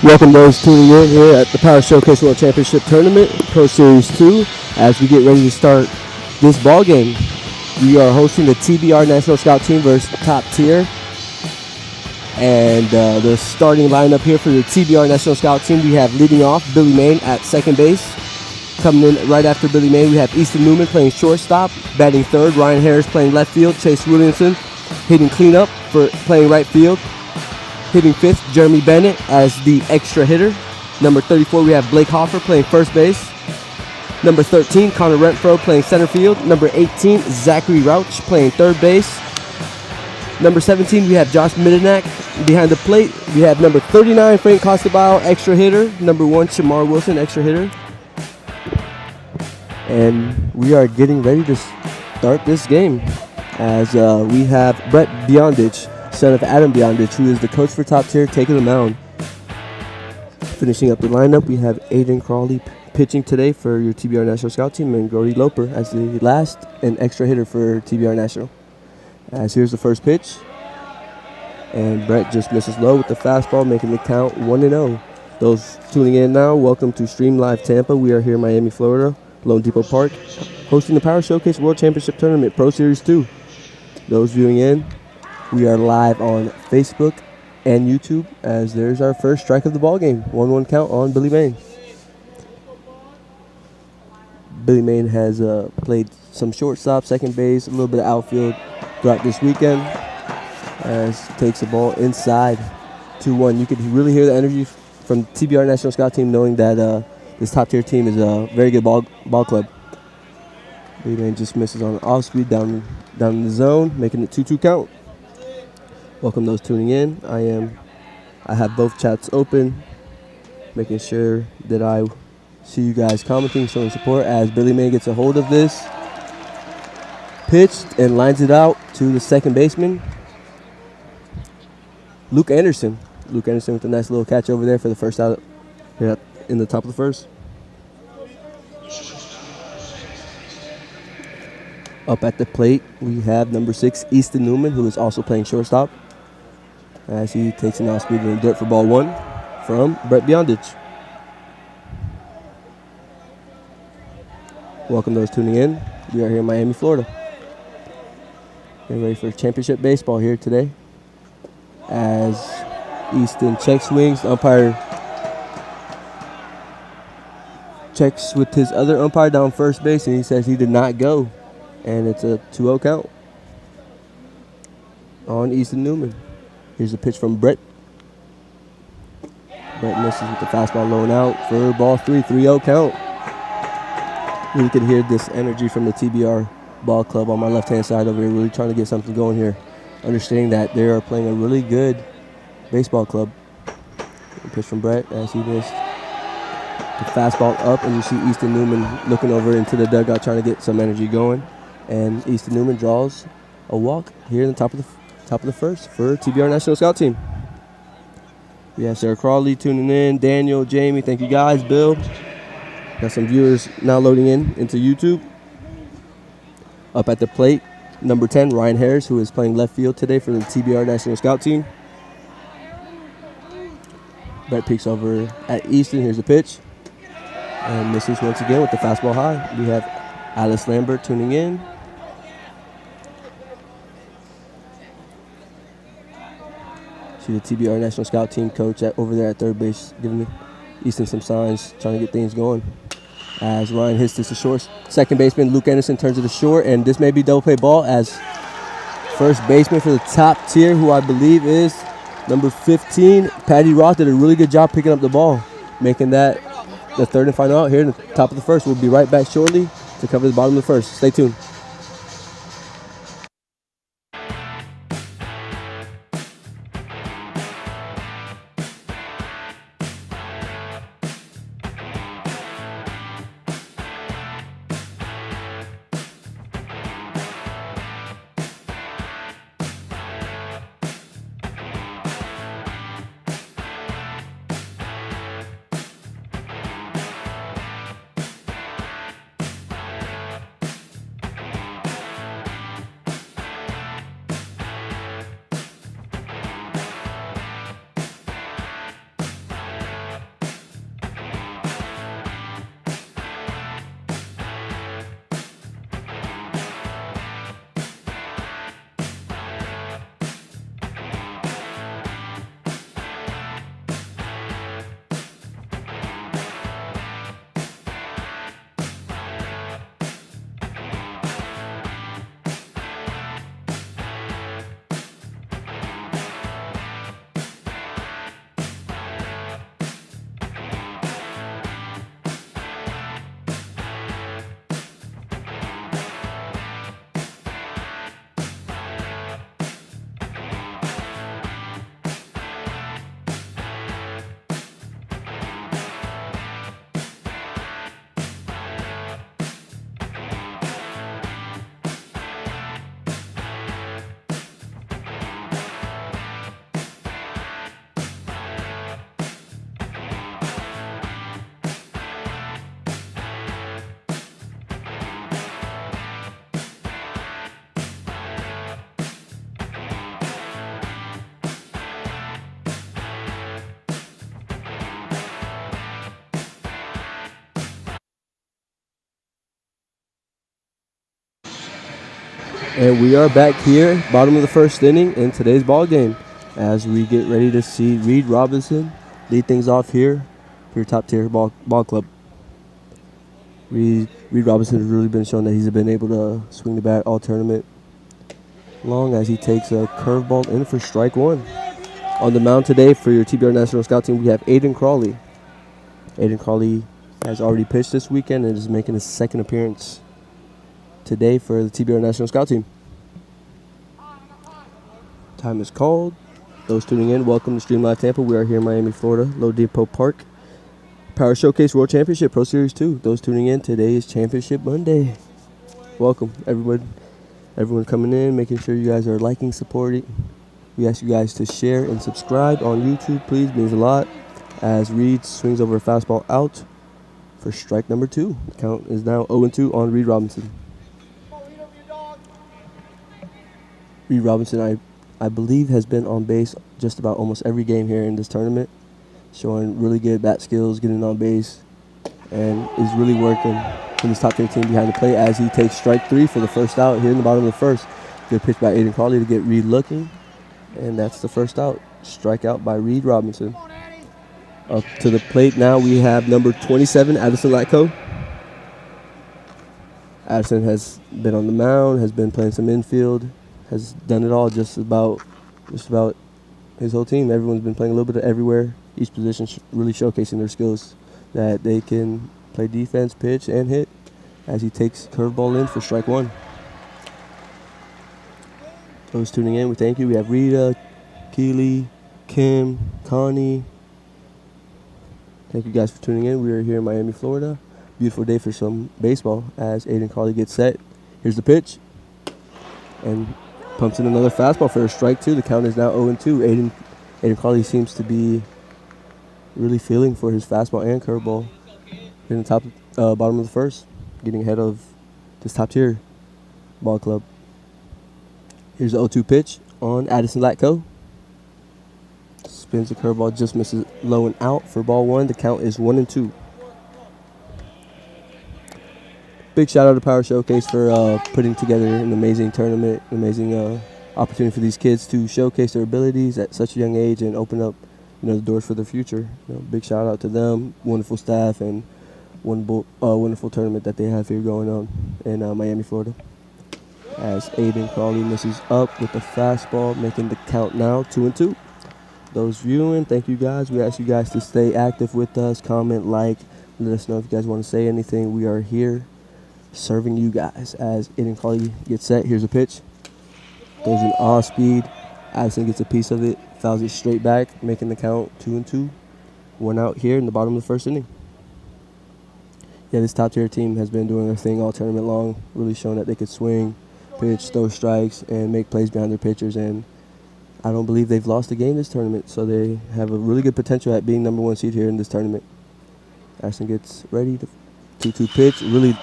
Welcome those tuning in here at the Power Showcase World Championship Tournament, Pro Series 2. As we get ready to start this ball game, we are hosting the TBR National Scout Team versus Top Tier. And the starting lineup here for the TBR National Scout Team, we have leading off Billy Main at second base. Coming in right after Billy Main, we have Easton Newman playing shortstop. Batting third, Ryan Harris playing left field. Chase Williamson hitting cleanup for playing right field. Hitting fifth, Jeremy Bennett as the extra hitter. Number 34, we have Blake Hoffer playing first base. Number 13, Connor Renfro playing center field. Number 18, Zachary Rauch playing third base. Number 17, we have Josh Midenak behind the plate. We have number 39, Frank Costabile, extra hitter. Number 1, Shamar Wilson, extra hitter. And we are getting ready to start this game as we have Brett Beyondich, son of Adam Beyondich, who is the coach for Top Tier, taking the mound. Finishing up the lineup, we have Aiden Crawley pitching today for your TBR National Scout Team, and Brody Loper as the last and extra hitter for TBR National. As here's the first pitch, and Brett just misses low with the fastball, making the count 1-0. Those tuning in now, welcome to Stream Live Tampa. We are here in Miami, Florida, LoanDepot Park, hosting the Power Showcase World Championship Tournament, Pro Series 2. Those viewing in, we are live on Facebook and YouTube as there's our first strike of the ball game. 1-1 count on Billy Main. Billy Main has played some shortstop, second base, a little bit of outfield throughout this weekend as takes the ball inside 2-1. You could really hear the energy from TBR National Scout Team, knowing that this Top Tier team is a very good ball club. Billy Main just misses on off speed down in the zone, making it 2-2 count. Welcome those tuning in. I have both chats open, making sure that I see you guys commenting, showing support as Billy Main gets a hold of this. Pitched and lines it out to the second baseman, Luke Anderson. Luke Anderson with a nice little catch over there for the first out here in the top of the first. Up at the plate, we have number 6, Easton Newman, who is also playing shortstop, as he takes an off-speed in the dirt for ball 1 from Brett Beyondich. Welcome those tuning in. We are here in Miami, Florida. Getting ready for championship baseball here today. As Easton check swings, the umpire checks with his other umpire down first base, and he says he did not go. And it's a 2-0 count on Easton Newman. Here's a pitch from Brett. Brett misses with the fastball low and out for ball 3, 3-0 count. You can hear this energy from the TBR ball club on my left-hand side over here, really trying to get something going here, understanding that they are playing a really good baseball club. A pitch from Brett as he missed the fastball up, and you see Easton Newman looking over into the dugout trying to get some energy going. And Easton Newman draws a walk here in the top of the first for TBR National Scout Team. We have Sarah Crawley tuning in, Daniel, Jamie, thank you guys, Bill. Got some viewers now loading into YouTube. Up at the plate, number 10, Ryan Harris, who is playing left field today for the TBR National Scout Team. Brett peeks over at Easton. Here's the pitch. And misses once again with the fastball high. We have Alice Lambert tuning in. See the TBR National Scout Team coach over there at third base, giving Easton some signs, trying to get things going. As Ryan hits this to short, second baseman Luke Anderson turns it to short, and this may be double play ball as first baseman for the Top Tier, who I believe is number 15, Patty Roth, did a really good job picking up the ball, making that the third and final out here in the top of the first. We'll be right back shortly to cover the bottom of the first. Stay tuned. And we are back here, bottom of the first inning in today's ball game, as we get ready to see Reed Robinson lead things off here for your top tier ball club. Reed Robinson has really been showing that he's been able to swing the bat all tournament long, as he takes a curveball in for strike one. On the mound today for your TBR National Scout team, we have Aiden Crawley. Aiden Crawley has already pitched this weekend and is making his second appearance today for the TBR National Scout team. Time is called. Those tuning in, welcome to Stream Live Tampa. We are here in Miami, Florida, LoanDepot Park. Power Showcase World Championship Pro Series 2. Those tuning in, today is Championship Monday. Welcome, everyone coming in, making sure you guys are liking, supporting. We ask you guys to share and subscribe on YouTube, please. Means a lot. As Reed swings over a fastball out for strike number 2. The count is now 0-2 on Reed Robinson. Reed Robinson, I believe, has been on base just about almost every game here in this tournament, showing really good bat skills, getting on base, and is really working for this top tier team behind the plate as he takes strike 3 for the first out here in the bottom of the first. Good pitch by Aiden Crawley to get Reed looking, and that's the first out. Strikeout by Reed Robinson. Up to the plate now we have number 27, Addison Latko. Addison has been on the mound, has been playing some infield, has done it all just about his whole team. Everyone's been playing a little bit of everywhere. Each position really showcasing their skills that they can play defense, pitch, and hit as he takes curveball in for strike 1. Those tuning in, we thank you. We have Rita, Keely, Kim, Connie. Thank you guys for tuning in. We are here in Miami, Florida. Beautiful day for some baseball as Aiden Crawley gets set. Here's the pitch. And pumps in another fastball for a strike 2. The count is now 0-2. Aiden Crawley seems to be really feeling for his fastball and curveball in the bottom of the first, getting ahead of this top tier ball club. Here's the 0-2 pitch on Addison Latko. Spins the curveball, just misses low and out for ball 1. The count is 1-2. Big shout out to Power Showcase for putting together an amazing tournament, amazing opportunity for these kids to showcase their abilities at such a young age and open up, the doors for their future. Big shout out to them, wonderful staff, and wonderful tournament that they have here going on in Miami, Florida. As Aiden Crawley misses up with the fastball, making the count now 2-2. Those viewing, thank you guys. We ask you guys to stay active with us, comment, like, let us know if you guys want to say anything. We are here serving you guys as Aiden Crawley gets set. Here's a pitch. Goes in off speed. Addison gets a piece of it, fouls it straight back, making the count 2-2. 1 out here in the bottom of the first inning. Yeah, this top tier team has been doing their thing all tournament long, really showing that they could swing, pitch, throw strikes, and make plays behind their pitchers. And I don't believe they've lost a game this tournament, so they have a really good potential at being number 1 seed here in this tournament. Addison gets ready. The 2-2 pitch, really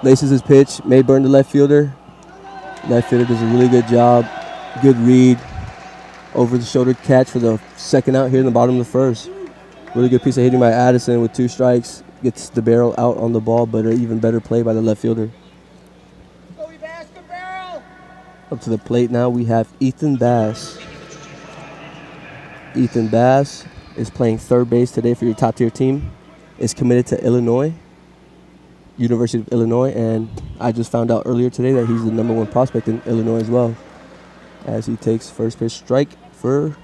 laces his pitch, may burn the left fielder. Left fielder does a really good job. Good read. Over the shoulder catch for the second out here in the bottom of the first. Really good piece of hitting by Addison with 2 strikes. Gets the barrel out on the ball, but an even better play by the left fielder. Up to the plate now we have Ethan Bass. Ethan Bass is playing third base today for your top tier team. Is committed to Illinois, University of Illinois, and I just found out earlier today that he's the number 1 prospect in Illinois as well, as he takes first pitch strike for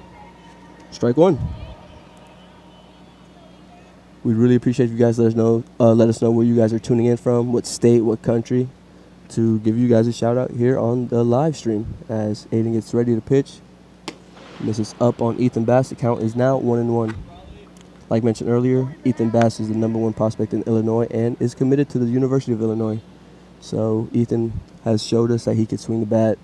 strike 1. We'd really appreciate if you guys let us know where you guys are tuning in from, what state, what country, to give you guys a shout out here on the live stream as Aiden gets ready to pitch. Misses up on Ethan Bass. The count is now 1-1. Like mentioned earlier, Ethan Bass is the number 1 prospect in Illinois and is committed to the University of Illinois. So Ethan has showed us that he can swing the bat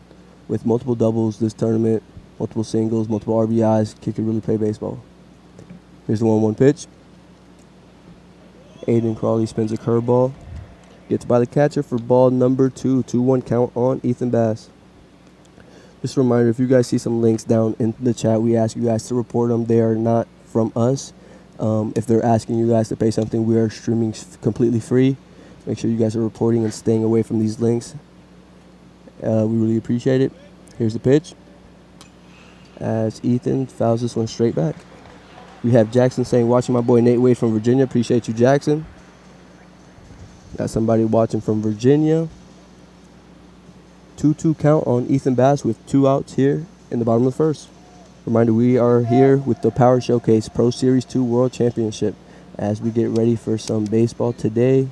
with multiple doubles this tournament, multiple singles, multiple RBIs. Kid can really play baseball. Here's the 1-1 pitch. Aiden Crawley spins a curveball. Gets by the catcher for ball number 2. 2-1 count on Ethan Bass. Just a reminder, if you guys see some links down in the chat, we ask you guys to report them. They are not from us. If they're asking you guys to pay something, we are streaming completely free. Make sure you guys are reporting and staying away from these links. We really appreciate it. Here's the pitch. As Ethan fouls this one straight back. We have Jackson saying, watching my boy Nate Wade from Virginia. Appreciate you, Jackson. Got somebody watching from Virginia. 2-2 count on Ethan Bass with 2 outs here in the bottom of the first. Reminder, we are here with the Power Showcase Pro Series 2 World Championship as we get ready for some baseball today.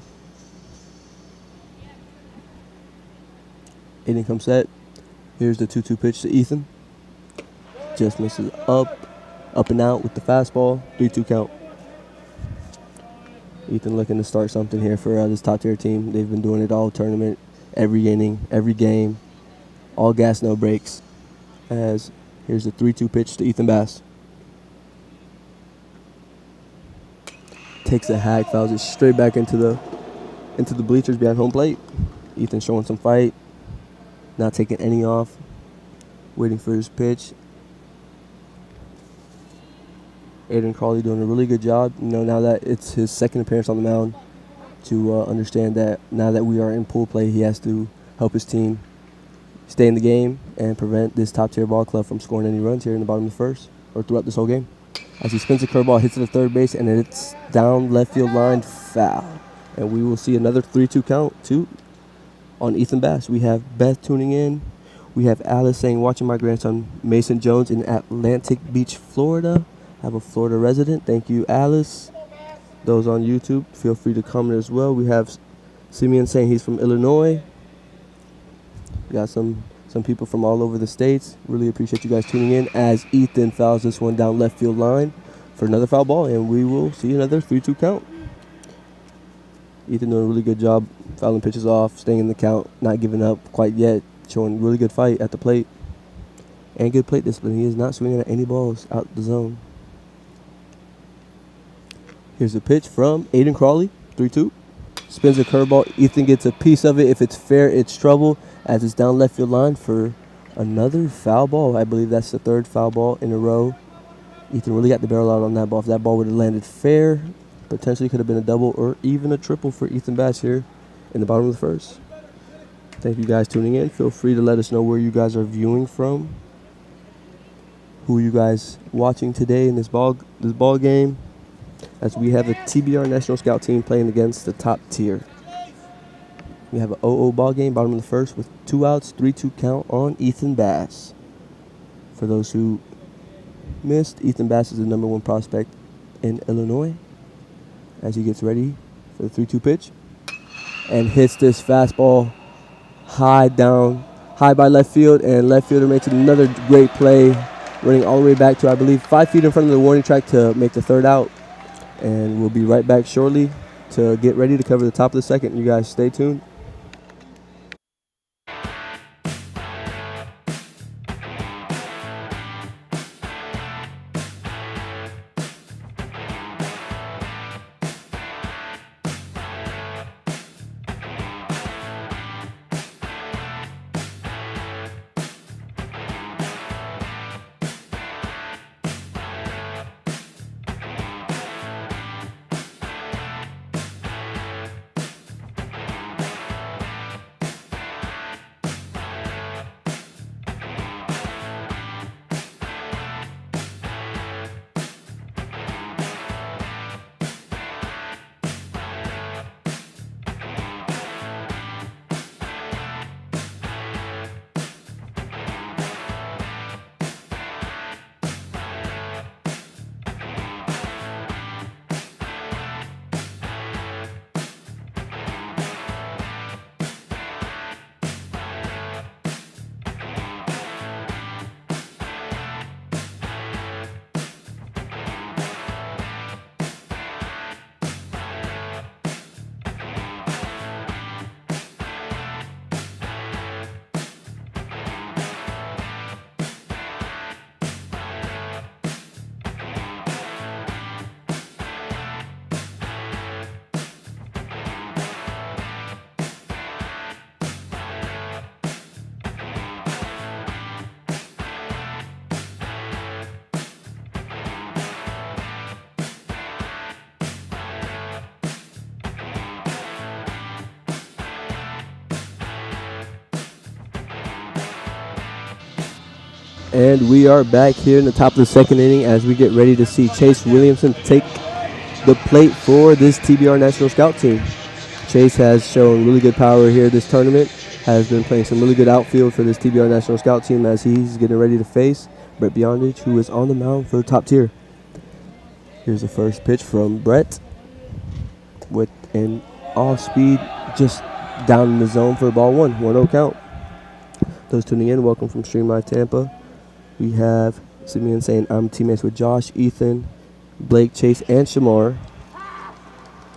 Inning comes set. Here's the 2-2 pitch to Ethan. Just misses up and out with the fastball. 3-2 count. Ethan looking to start something here for this top tier team. They've been doing it all tournament, every inning, every game, all gas, no brakes. As here's the 3-2 pitch to Ethan Bass. Takes a hack, fouls it straight back into the bleachers behind home plate. Ethan showing some fight, not taking any off, waiting for his pitch. Aiden Crawley doing a really good job, now that it's his second appearance on the mound, to understand that now that we are in pool play, he has to help his team stay in the game and prevent this top-tier ball club from scoring any runs here in the bottom of the first or throughout this whole game. As he spins the curveball, hits it at third base, and it's down left field line, foul. And we will see another 3-2 count, too, on Ethan Bass. We have Beth tuning in. We have Alice saying, watching my grandson Mason Jones in Atlantic Beach, Florida. I have a Florida resident. Thank you, Alice. Those on YouTube, feel free to comment as well. We have Simeon saying he's from Illinois. We got some people from all over the states. Really appreciate you guys tuning in as Ethan fouls this one down left field line for another foul ball, and we will see another 3-2 count. Ethan doing a really good job fouling pitches off, staying in the count, not giving up quite yet, showing really good fight at the plate and good plate discipline. He is not swinging at any balls out the zone. Here's a pitch from Aiden Crawley, 3-2. Spins a curveball. Ethan gets a piece of it. If it's fair, it's trouble, as it's down left field line for another foul ball. I believe that's the third foul ball in a row. Ethan really got the barrel out on that ball. If that ball would have landed fair, potentially could have been a double or even a triple for Ethan Bass here in the bottom of the first. Thank you guys tuning in. Feel free to let us know where you guys are viewing from. Who are you guys watching today in this ball game? As we have a TBR National Scout team playing against the top tier. We have an 0-0 ball game, bottom of the first, with 2 outs, 3-2 count on Ethan Bass. For those who missed, Ethan Bass is the number 1 prospect in Illinois. As he gets ready for the 3-2 pitch, and hits this fastball high by left field, and left fielder makes another great play, running all the way back to, I believe, 5 feet in front of the warning track to make the third out. And we'll be right back shortly to get ready to cover the top of the second. You guys stay tuned. And we are back here in the top of the second inning as we get ready to see Chase Williamson take the plate for this TBR National Scout team. Chase has shown really good power here this tournament, has been playing some really good outfield for this TBR National Scout team as he's getting ready to face Brett Beyondich, who is on the mound for top tier. Here's the first pitch from Brett with an off speed just down in the zone for ball one, 1-0 count. Those tuning in, welcome from Stream Live Tampa. We have Simeon saying, I'm teammates with Josh, Ethan, Blake, Chase, and Shamar.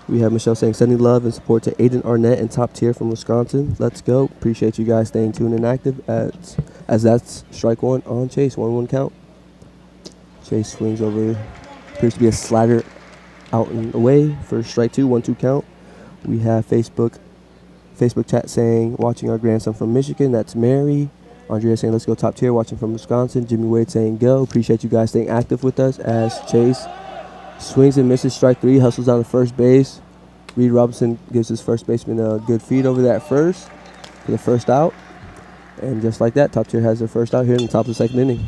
We have Michelle saying, sending love and support to Aiden Arnett and top tier from Wisconsin. Let's go. Appreciate you guys staying tuned and active as that's strike one on Chase, 1-1 count. Chase swings over, appears to be a slider out and away for strike two, 1-2 count. We have Facebook chat saying, watching our grandson from Michigan, that's Mary. Andrea saying, let's go top tier, watching from Wisconsin. Jimmy Wade saying, go. Appreciate you guys staying active with us as Chase swings and misses strike three, hustles down to first base. Reed Robinson gives his first baseman a good feed over that first for the first out. And just like that, top tier has their first out here in the top of the second inning.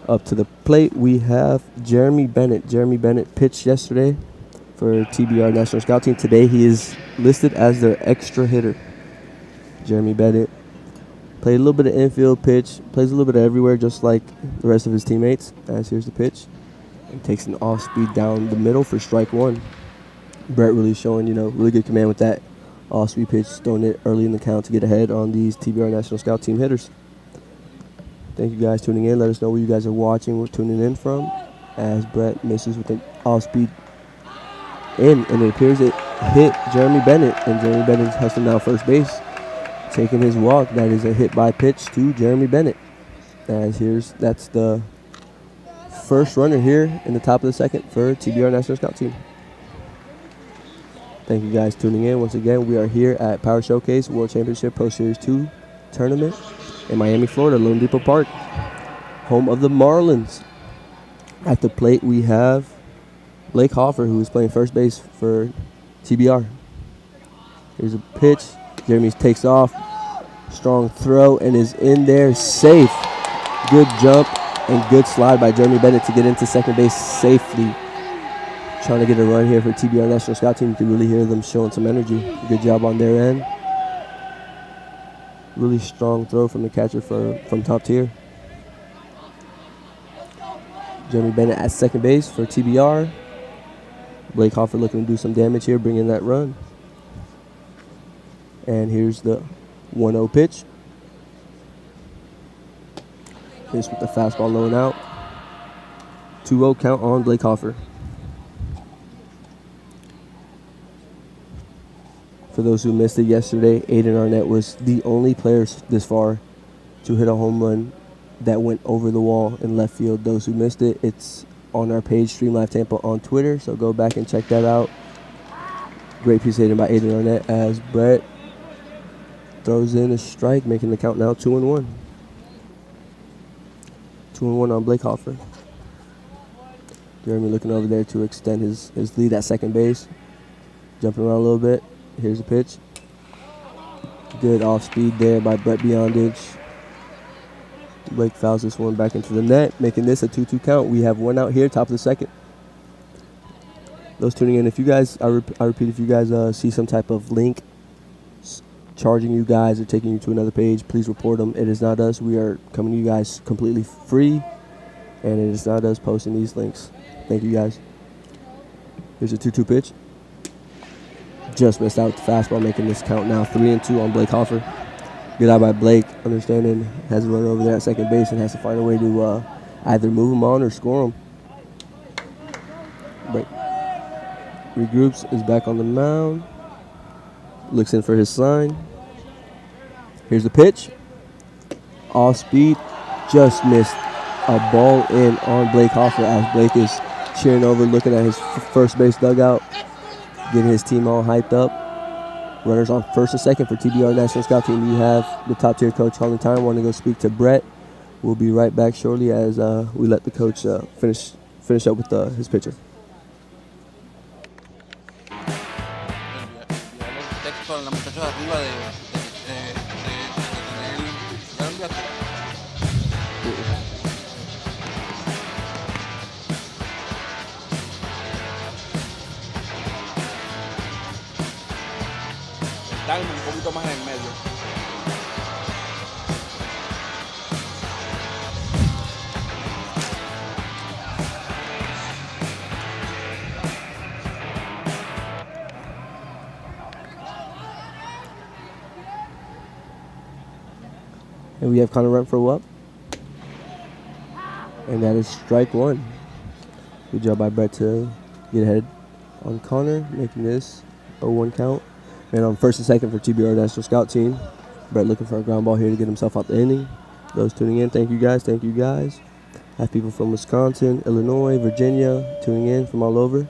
Up to the plate, we have Jeremy Bennett. Jeremy Bennett pitched yesterday for TBR National Scout Team. Today he is listed as their extra hitter. Jeremy Bennett played a little bit of infield pitch, plays a little bit of everywhere just like the rest of his teammates. As here's the pitch. And takes an off speed down the middle for strike one. Brett really showing, really good command with that off speed pitch, throwing it early in the count to get ahead on these TBR National Scout Team hitters. Thank you guys tuning in. Let us know where you guys are watching or tuning in from as Brett misses with an off speed in, and it appears it hit Jeremy Bennett, and Jeremy Bennett is hustling down first base, taking his walk. That is a hit by pitch to Jeremy Bennett. As that's the first runner here in the top of the second for TBR National Scout Team. Thank you guys tuning in. Once again, we are here at Power Showcase World Championship Pro Series 2 tournament in Miami, Florida, LoanDepot Park, home of the Marlins. At the plate, we have Blake Hoffer, who is playing first base for TBR. Here's a pitch. Jeremy takes off. Strong throw and is in there safe. Good jump and good slide by Jeremy Bennett to get into second base safely. Trying to get a run here for TBR National Scout Team. You can really hear them showing some energy. Good job on their end. Really strong throw from the catcher from top tier. Jeremy Bennett at second base for TBR. Blake Hoffer looking to do some damage here, bring in that run. And here's the 1-0 pitch. Pitch with the fastball low and out. 2-0 count on Blake Hoffer. For those who missed it yesterday, Aiden Arnett was the only player this far to hit a home run that went over the wall in left field. Those who missed it, it's on our page, Stream Live Tampa on Twitter, so go back and check that out. Great piece hitting by Aiden Arnett as Brett throws in a strike, making the count now 2-1. 2-1 on Blake Hoffer. Jeremy looking over there to extend his lead at second base. Jumping around a little bit. Here's a pitch. Good off speed there by Brett Beyondich. Blake fouls this one back into the net, making this a 2-2 count. We have one out here, top of the second. Those tuning in, if you guys, I repeat, if you guys see some type of link charging you guys or taking you to another page, please report them. It is not us. We are coming to you guys completely free, and it is not us posting these links. Thank you guys. Here's a 2-2 pitch. Just missed out with the fastball, making this count now 3-2 on Blake Hoffer. Good eye by Blake, understanding, has a runner over there at second base and has to find a way to either move him on or score him. Break. Regroups, is back on the mound. Looks in for his sign. Here's the pitch. Off speed, just missed a ball in on Blake Hoffer as Blake is cheering over, looking at his first base dugout, getting his team all hyped up. Runners on first and second for TBR National Scout Team. You have the top tier coach calling time. Want to go speak to Brett. We'll be right back shortly as we let the coach finish up with his pitcher. apretarme un poquito más en el medio. And we have Connor Renfro up. And that is strike one. Good job by Brett to get ahead on Connor, making this 0-1 count. And on first and second for TBR National Scout Team. Brett looking for a ground ball here to get himself out the inning. Those tuning in, thank you guys, thank you guys. Have people from Wisconsin, Illinois, Virginia tuning in from all over.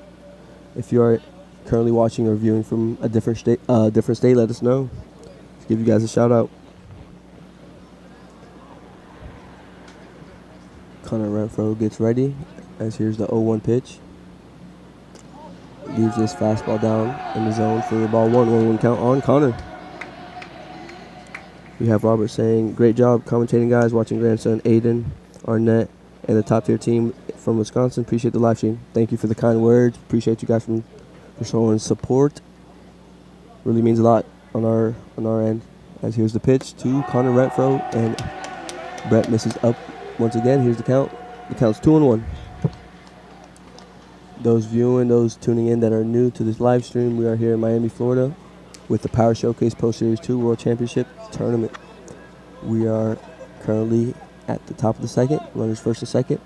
If you are currently watching or viewing from a different state, let us know. Let's give you guys a shout out. Connor Renfro gets ready as here's the 0-1 pitch. Leaves this fastball down in the zone for ball 1 count on Connor. We have Robert saying, great job commentating, guys, watching grandson Aiden, Arnett, and the top tier team from Wisconsin. Appreciate the live stream. Thank you for the kind words. Appreciate you guys for showing support. Really means a lot on our end. As here's the pitch to Connor Renfro, and Brett misses up once again. Here's the count. The count's 2-1. Those viewing, those tuning in that are new to this live stream, we are here in Miami, Florida with the Power Showcase Pro Series 2 World Championship Tournament. We are currently at the top of the second, runners first and second,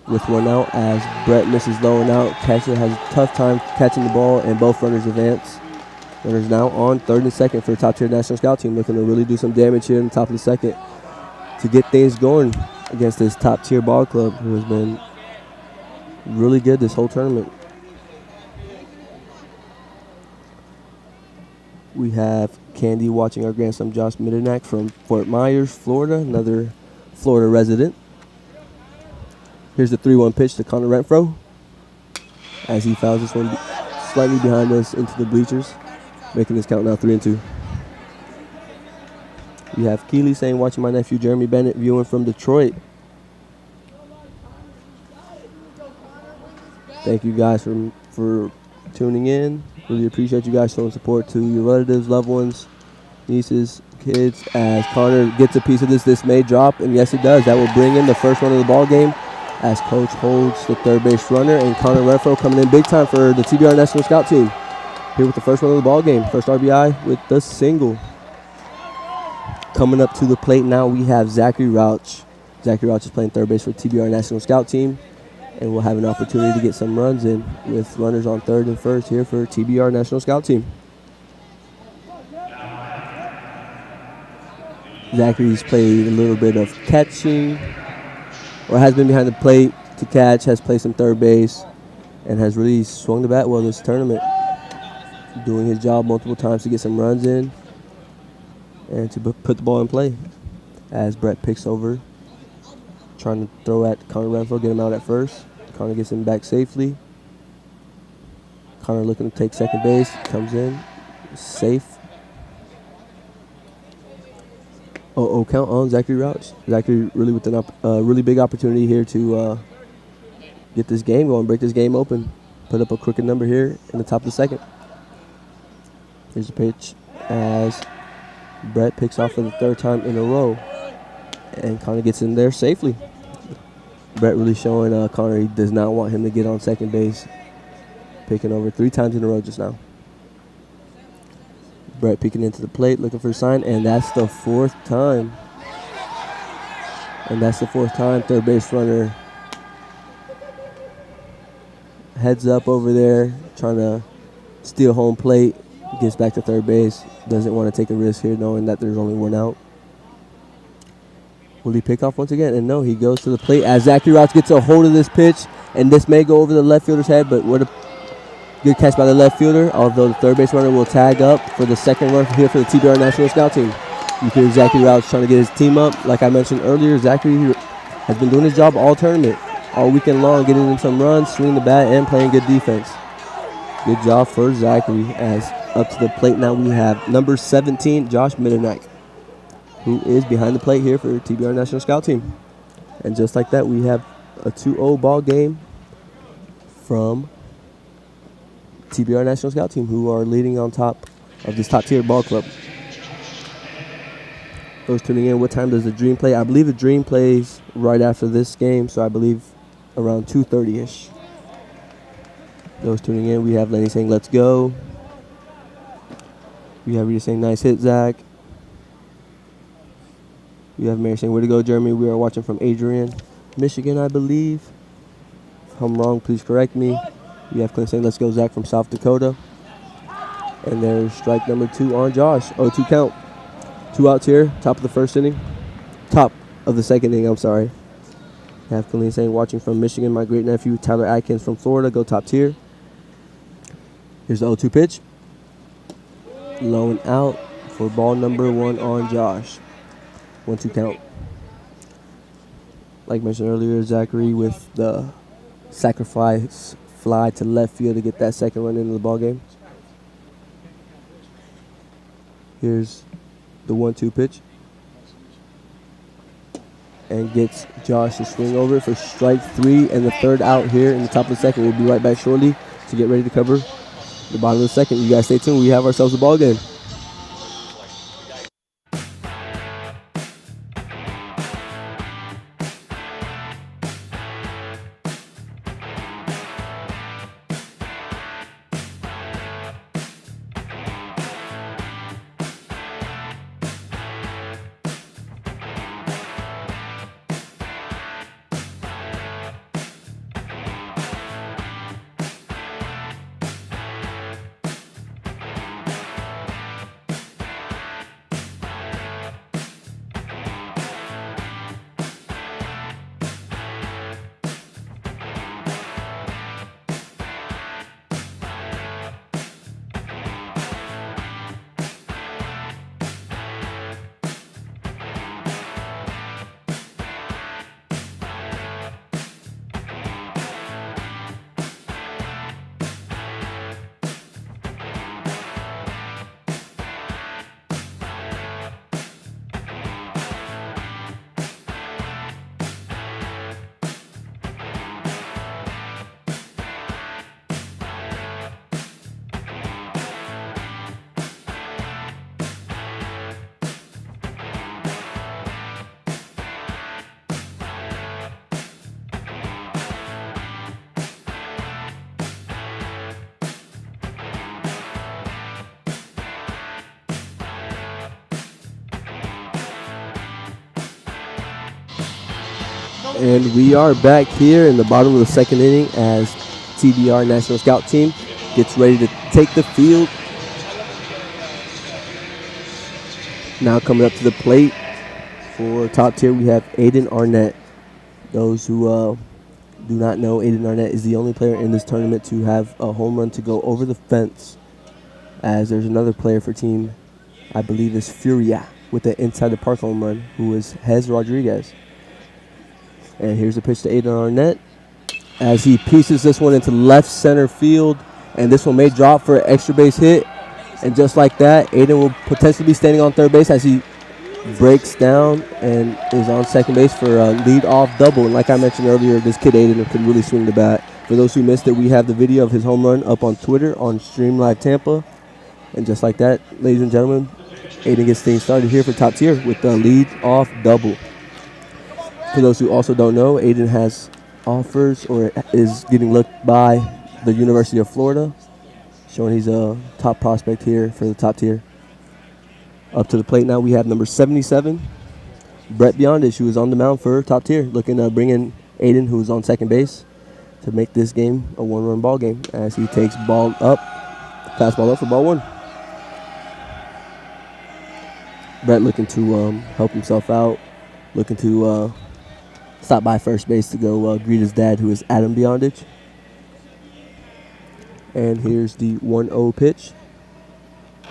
with one out as Brett misses low and out. Catcher has a tough time catching the ball, and both runners advance. Runners now on third and second for the top tier National Scout Team, looking to really do some damage here in the top of the second to get things going against this top tier ball club who has been really good this whole tournament. We have Candy watching our grandson Josh Middernack from Fort Myers, Florida, another Florida resident. Here's the 3-1 pitch to Connor Renfro as he fouls this one slightly behind us into the bleachers, making this count now 3-2. We have Keely saying, watching my nephew Jeremy Bennett viewing from Detroit. Thank you guys for tuning in. Really appreciate you guys showing support to your relatives, loved ones, nieces, kids. As Connor gets a piece of this may drop, and yes it does. That will bring in the first run of the ball game as coach holds the third base runner, and Connor Renfro coming in big time for the TBR National Scout Team. Here with the first run of the ball game, first RBI with the single. Coming up to the plate now, we have Zachary Rauch. Zachary Rauch is playing third base for TBR National Scout Team, and we'll have an opportunity to get some runs in with runners on third and first here for TBR National Scout Team. Zachary's played a little bit of catching, or has been behind the plate to catch, has played some third base, and has really swung the bat well this tournament, doing his job multiple times to get some runs in and to put the ball in play. As Brett picks over, trying to throw at Connor Renfro, get him out at first. Connor gets him back safely. Connor looking to take second base, comes in, safe. 0-0 count on Zachary Rauch. Zachary really with a really big opportunity here to get this game going, break this game open, put up a crooked number here in the top of the second. Here's the pitch as Brett picks off for the third time in a row, and Connor gets in there safely. Brett really showing Connor he does not want him to get on second base, picking over 3 times in a row just now. Brett peeking into the plate, looking for a sign, and that's the 4th time. And that's the 4th time third base runner heads up over there, trying to steal home plate, gets back to third base, doesn't want to take a risk here knowing that there's only one out. Will he pick off once again? And no, he goes to the plate as Zachary Rauch gets a hold of this pitch, and this may go over the left fielder's head, but what a good catch by the left fielder, although the third base runner will tag up for the second run here for the TBR National Scout Team. You hear Zachary Rauch trying to get his team up. Like I mentioned earlier, Zachary has been doing his job all tournament, all weekend long, getting in some runs, swinging the bat, and playing good defense. Good job for Zachary. As up to the plate now we have number 17, Josh Middernack, who is behind the plate here for TBR National Scout Team. And just like that, we have a 2-0 ball game from TBR National Scout Team, who are leading on top of this top tier ball club. Those tuning in, what time does the Dream play? I believe the Dream plays right after this game, so I believe around 2:30-ish. Those tuning in, we have Lenny saying, let's go. We have Rita saying, nice hit, Zach. We have Mary saying, way to go, Jeremy. We are watching from Adrian, Michigan, I believe. If I'm wrong, please correct me. We have Clint saying, let's go, Zach, from South Dakota. And there's strike number 2 on Josh. 0-2 count. 2 outs here, top of the first inning. Top of the second inning, I'm sorry. We have Colleen saying, watching from Michigan, my great nephew, Tyler Atkins from Florida, go top tier. Here's the 0-2 pitch. Low and out for ball number 1 on Josh. 1-2 count. Like mentioned earlier, Zachary with the sacrifice fly to left field to get that second run into the ball game. Here's the 1-2 pitch. And gets Josh to swing over for strike 3 and the third out here in the top of the second. We'll be right back shortly to get ready to cover the bottom of the second. You guys stay tuned. We have ourselves a ball game. And we are back here in the bottom of the second inning as TBR National Scout Team gets ready to take the field. Now coming up to the plate for top tier, we have Aiden Arnett. Those who do not know, Aiden Arnett is the only player in this tournament to have a home run to go over the fence, as there's another player for team, I believe is Furia, with the inside the park home run, who is Hez Rodriguez. And here's a pitch to Aiden Arnett as he pieces this one into left center field. And this one may drop for an extra base hit. And just like that, Aiden will potentially be standing on third base as he breaks down and is on second base for a lead-off double. And like I mentioned earlier, this kid Aiden could really swing the bat. For those who missed it, we have the video of his home run up on Twitter on Stream Live Tampa. And just like that, ladies and gentlemen, Aiden gets things started here for top tier with the lead-off double. For those who also don't know, Aiden has offers or is getting looked by the University of Florida, showing he's a top prospect here for the top tier. Up to the plate now, we have number 77, Brett Beyondich, who is on the mound for top tier, looking to bring in Aiden, who's on second base, to make this game a one-run ball game as he takes ball up, fastball up for ball 1. Brett looking to help himself out, looking to stop by first base to go greet his dad, who is Adam Beyondich. And here's the 1-0 pitch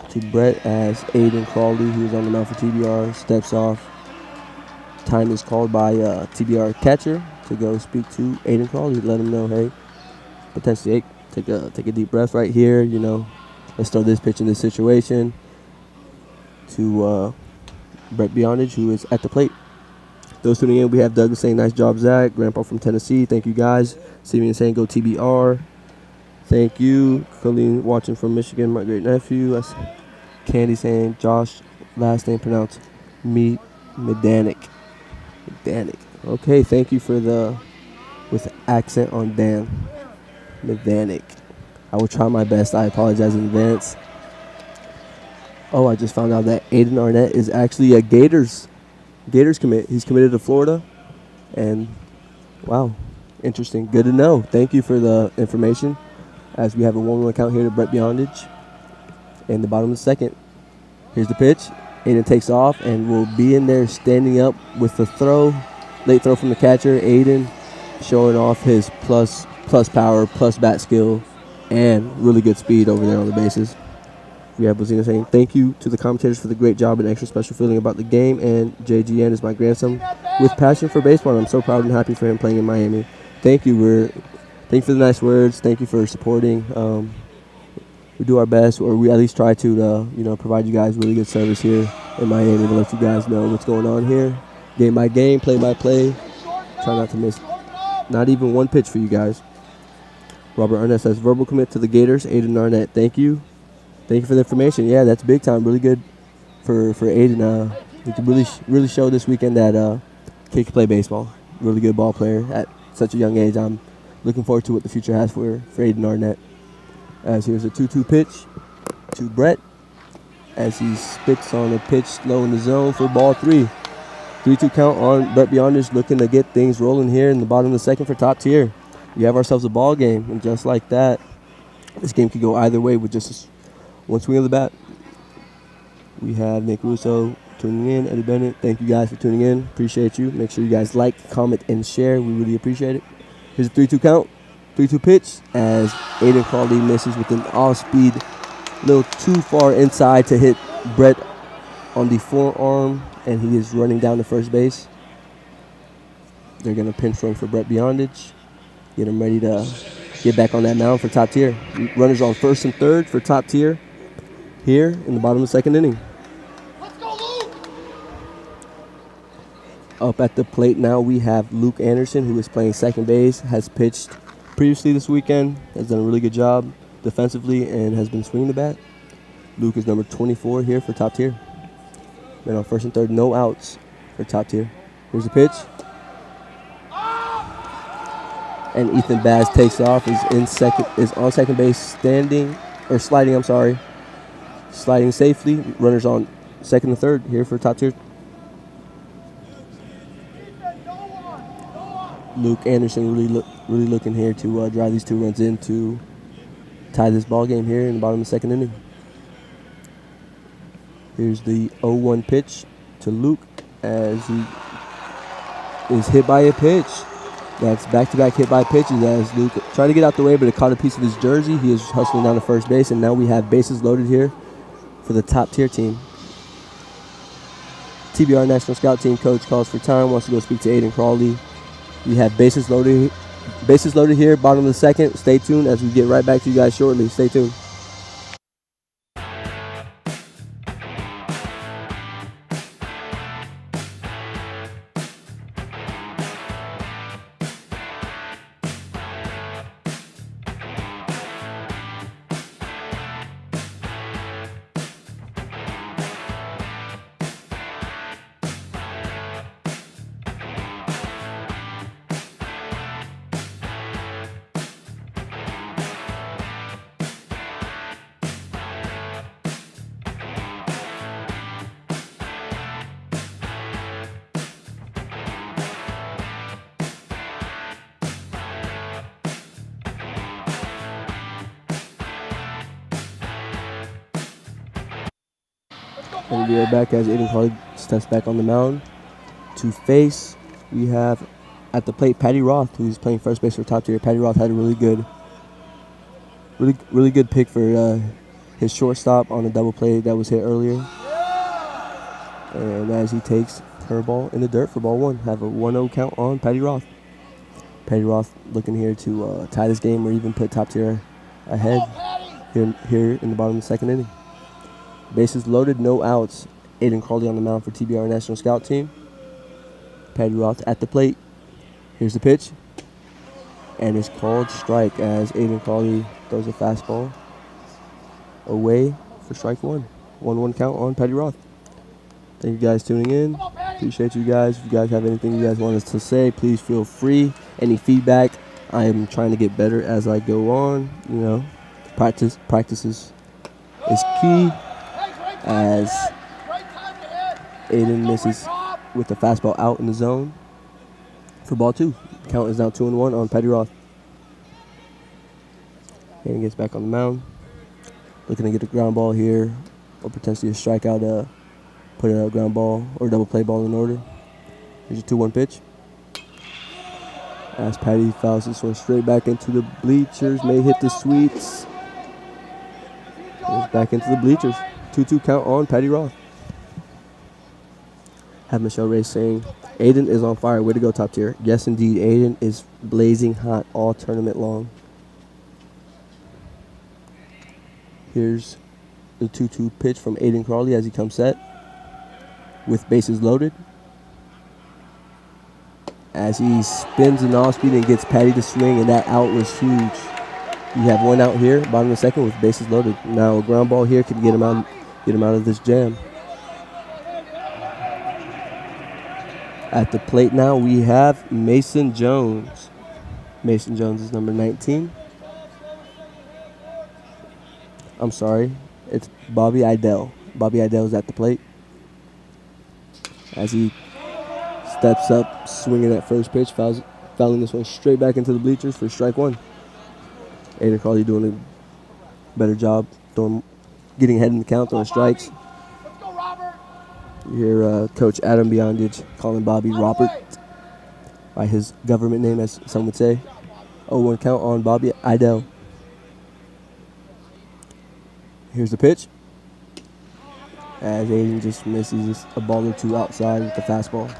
to Brett as Aiden Crawley, who is on the mound for TBR, steps off. Time is called by TBR catcher to go speak to Aiden Crawley, let him know, hey, potentially take a deep breath right here. You know, let's throw this pitch in this situation to Brett Beyondich, who is at the plate. Those tuning in, we have Douglas saying, nice job, Zach. Grandpa from Tennessee, thank you guys. Simeon saying, go TBR. Thank you. Colleen watching from Michigan, my great nephew. Candy saying Josh, last name pronounced Medanic. Medanic. Okay, thank you for the with accent on Dan. Medanic. I will try my best. I apologize in advance. Oh, I just found out that Aiden Arnett is actually a Gators commit. He's committed to Florida. And, wow, interesting. Good to know. Thank you for the information. As we have a 1-1 count here to Brett Beyondage. In the bottom of the second. Here's the pitch. Aiden takes off and will be in there standing up with the throw. Late throw from the catcher. Aiden showing off his plus power, plus bat skill, and really good speed over there on the bases. We have Bozina saying, thank you to the commentators for the great job and extra special feeling about the game. And JGN is my grandson with passion for baseball. And I'm so proud and happy for him playing in Miami. Thank you. Thank you for the nice words. Thank you for supporting. We do our best, or we at least try to provide you guys really good service here in Miami to let you guys know what's going on here. Game by game, play by play. Try not to miss not even one pitch for you guys. Robert Arnett says, verbal commit to the Gators. Aiden Arnett, thank you. Thank you for the information. Yeah, that's big time. Really good for Aiden. He can really show this weekend that kid can play baseball. Really good ball player at such a young age. I'm looking forward to what the future has for Aiden Arnett. As here's a 2-2 pitch to Brett as he spits on a pitch low in the zone for ball 3. 3-2 count on Brett Beyondage, looking to get things rolling here in the bottom of the second for Top Tier. We have ourselves a ball game, and just like that, this game could go either way with just one swing of the bat. We have Nick Russo tuning in, Eddie Bennett. Thank you guys for tuning in. Appreciate you. Make sure you guys like, comment, and share. We really appreciate it. Here's a 3-2 count. 3-2 pitch as Aiden Crawley misses with an off-speed, a little too far inside to hit Brett on the forearm, and he is running down to first base. They're going to pinch run for Brett Beyondage. Get him ready to get back on that mound for Top Tier. Runners on first and third for Top Tier here in the bottom of the second inning. Let's go, Luke! Up at the plate now we have Luke Anderson, who is playing second base, has pitched previously this weekend, has done a really good job defensively and has been swinging the bat. Luke is number 24 here for Top Tier. Man on first and third, no outs for Top Tier. Here's the pitch. And Ethan Baz takes off, is on second base, sliding, sliding safely. Runners on second and third here for Top Tier. Luke Anderson really looking here to drive these 2 runs in to tie this ball game here in the bottom of the second inning. Here's the 0-1 pitch to Luke as he is hit by a pitch. That's back-to-back hit by pitches as Luke tried to get out the way, but it caught a piece of his jersey. He is hustling down to first base, and now we have bases loaded here for the Top Tier team. TBR National Scout Team coach calls for time, wants to go speak to Aiden Crawley. We have bases loaded here, bottom of the second. Stay tuned as we get right back to you guys shortly. Stay tuned. And we'll be right back as Aiden Crawley steps back on the mound. To face, we have at the plate Patty Roth, who's playing first base for Top Tier. Patty Roth had a really good pick for his shortstop on a double play that was hit earlier. And as he takes curveball in the dirt for ball 1, have a 1-0 count on Patty Roth. Patty Roth looking here to tie this game or even put Top Tier ahead here in the bottom of the second inning. Bases loaded, no outs. Aiden Crawley on the mound for TBR National Scout Team. Patty Roth at the plate. Here's the pitch. And it's called strike as Aiden Crawley throws a fastball away for strike 1. 1-1 count on Patty Roth. Thank you guys tuning in. Appreciate you guys. If you guys have anything you guys want us to say, please feel free. Any feedback, I am trying to get better as I go on. You know, practices is key. As Aiden misses with the fastball out in the zone for ball 2. Count is now 2-1 on Patty Roth. Aiden gets back on the mound. Looking to get a ground ball here, or potentially a strikeout, put a ground ball or double play ball in order. Here's a 2-1 pitch. As Patty fouls this one straight back into the bleachers, may hit the sweets. Goes back into the bleachers. 2-2 count on Patty Roth. Have Michelle Ray saying, Aiden is on fire. Way to go, top tier. Yes, indeed. Aiden is blazing hot all tournament long. Here's the 2-2 pitch from Aiden Crawley as he comes set with bases loaded. As he spins an off-speed and gets Patty to swing, and that out was huge. You have one out here, bottom of the second, with bases loaded. Now a ground ball here can get him out of this jam. At the plate now we have Mason Jones. Mason Jones is number 19. I'm sorry, it's Bobby Idell. Bobby Idell is at the plate as he steps up, swinging at first pitch, fouling this one straight back into the bleachers for strike 1. Aiden Crawley doing a better job getting ahead in the count, throwing strikes. Let's go, Robert. You hear Coach Adam Beyondich calling Bobby Robert by his government name, as some would say. 0-1 count on Bobby Idell. Here's the pitch. As Aiden just misses a ball or two outside with the fastball,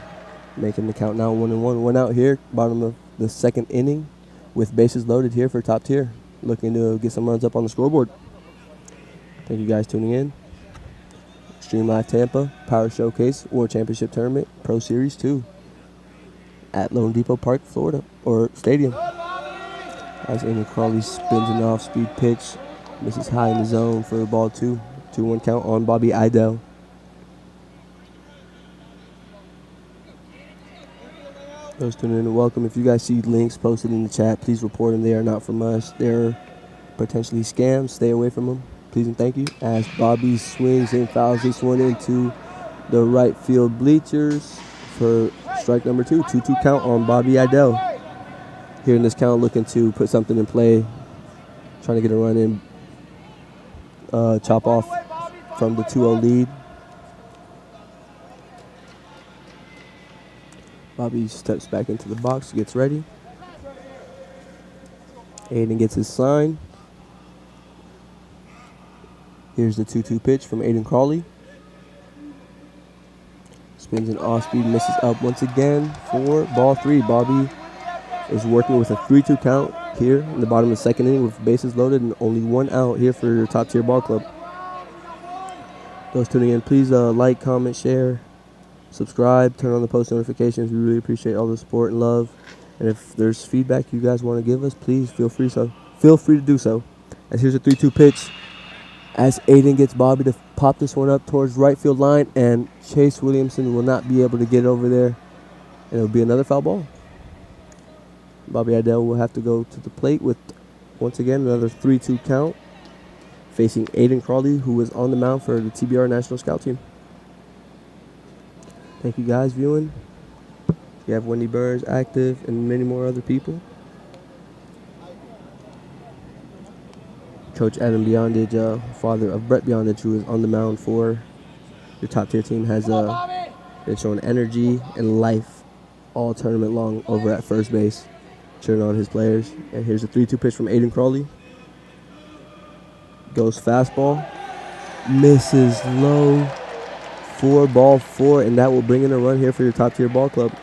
making the count now 1-1. One out here, bottom of the second inning, with bases loaded here for top tier, looking to get some runs up on the scoreboard. Thank you guys tuning in. Stream Live Tampa Power Showcase World Championship Tournament Pro Series 2 at LoanDepot Park, Florida, or Stadium. As Aiden Crawley spins an off-speed pitch, misses high in the zone for ball 2. 2-1 count on Bobby Idell. Those tuning in, welcome. If you guys see links posted in the chat, please report them. They are not from us. They're potentially scams. Stay away from them. Please and thank you. As Bobby swings and fouls this one into the right field bleachers for strike number 2. 2-2 count on Bobby Idell. Here in this count, looking to put something in play, trying to get a run in, chop off from the 2-0 lead. Bobby steps back into the box, gets ready. Aiden gets his sign. Here's the 2-2 pitch from Aiden Crawley. Spins an off-speed, misses up once again for ball 3. Bobby is working with a 3-2 count here in the bottom of the second inning with bases loaded and only one out here for your top tier ball club. Those tuning in, please like, comment, share, subscribe, turn on the post notifications. We really appreciate all the support and love. And if there's feedback you guys want to give us, please feel free to do so. As here's a 3-2 pitch as Aiden gets Bobby to pop this one up towards right field line, and Chase Williamson will not be able to get over there, and it'll be another foul ball. Bobby Idell will have to go to the plate with, once again, another 3-2 count, facing Aiden Crawley, who was on the mound for the TBR National Scout Team. Thank you guys viewing. We have Wendy Burns active and many more other people. Coach Adam Beyondich, father of Brett Beyondich, who is on the mound for your top tier team, has been showing energy and life all tournament long over at first base, cheering on his players. And here's a 3-2 pitch from Aiden Crawley. Goes fastball, misses low for ball 4, and that will bring in a run here for your top tier ball club.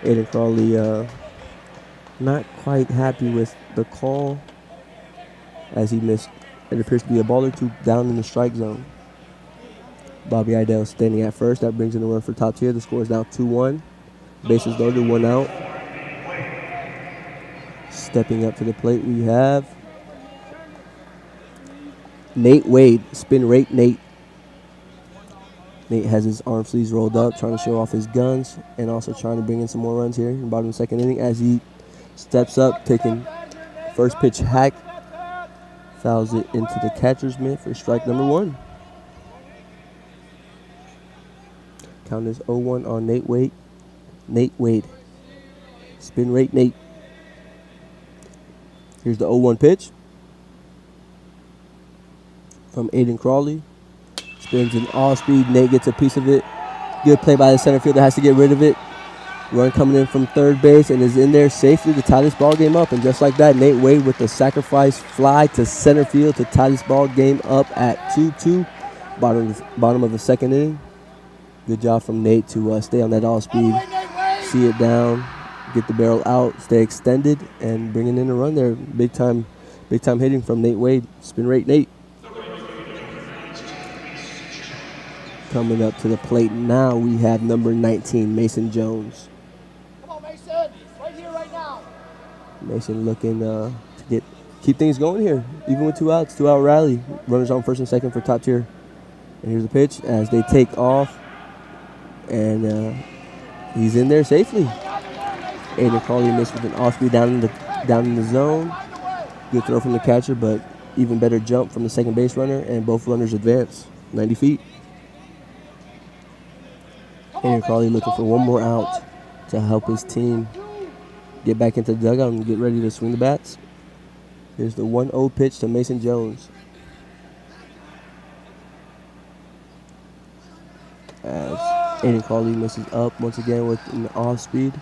Aiden Crawley not quite happy with the call as he missed. It appears to be a ball or two down in the strike zone. Bobby Idell standing at first. That brings in a run for top tier. The score is now 2-1. Bases loaded, one out. Stepping up to the plate, we have Nate Wade. Spin rate Nate Nate has his arm sleeves rolled up, trying to show off his guns, and also trying to bring in some more runs here in the bottom of the second inning as he steps up, taking first pitch hack, fouls it into the catcher's mitt for strike number 1. Count is 0-1 on Nate Wade. Nate Wade. Spin rate Nate. Here's the 0-1 pitch from Aiden Crawley. Spins in all speed. Nate gets a piece of it. Good play by the center fielder. Has to get rid of it. Run coming in from third base and is in there safely to tie this ball game up. And just like that, Nate Wade with the sacrifice fly to center field to tie this ball game up at 2-2. Bottom of the second inning. Good job from Nate to stay on that all speed, see it down, get the barrel out, stay extended, and bringing in a run there. Big time hitting from Nate Wade. Spin rate Nate. Coming up to the plate now, we have number 19, Mason Jones. Come on, Mason. Right here, right now. Mason looking to keep things going here, even with 2 outs, 2-out rally. Runners on first and second for Top Tier. And here's the pitch as they take off, and he's in there safely. Aiden Crawley missed with an off-speed down in the zone. Good throw from the catcher, but even better jump from the second base runner, and both runners advance 90 feet. Aiden Crawley looking for one more out to help his team get back into the dugout and get ready to swing the bats. Here's the 1-0 pitch to Mason Jones. As Aiden Crawley misses up once again with an off-speed.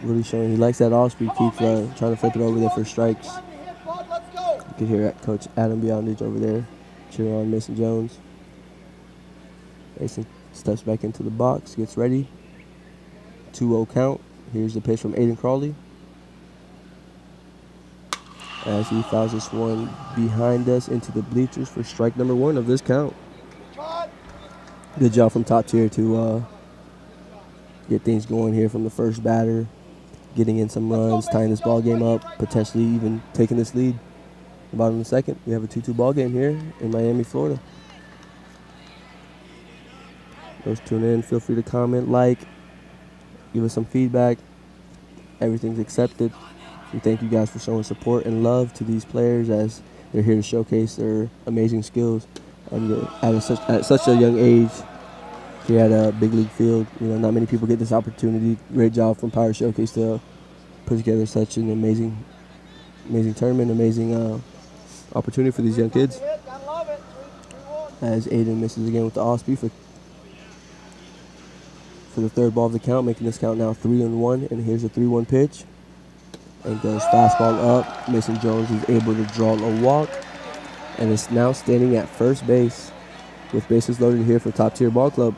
Really showing he likes that off-speed. Keeps trying to flip it over there for strikes. You can hear Coach Adam Beyondage over there cheering on Mason Jones. Mason steps back into the box, gets ready. 2-0 count. Here's the pitch from Aiden Crawley. As he fouls this one behind us into the bleachers for strike number 1 of this count. Good job from Top Tier to get things going here from the first batter, getting in some runs, tying this ball game up, potentially even taking this lead. The bottom of the second, we have a 2-2 ball game here in Miami, Florida. Those tune in, feel free to comment, like, give us some feedback. Everything's accepted. We thank you guys for showing support and love to these players as they're here to showcase their amazing skills at such a young age here at a big league field. Not many people get this opportunity. Great job from Power Showcase to put together such an amazing tournament, amazing opportunity for these young kids. As Aiden misses again with the off speed for the third ball of the count, making this count now 3-1. And here's a 3-1 pitch. And goes fastball up. Mason Jones is able to draw a walk. And is now standing at first base with bases loaded here for Top Tier Ball Club.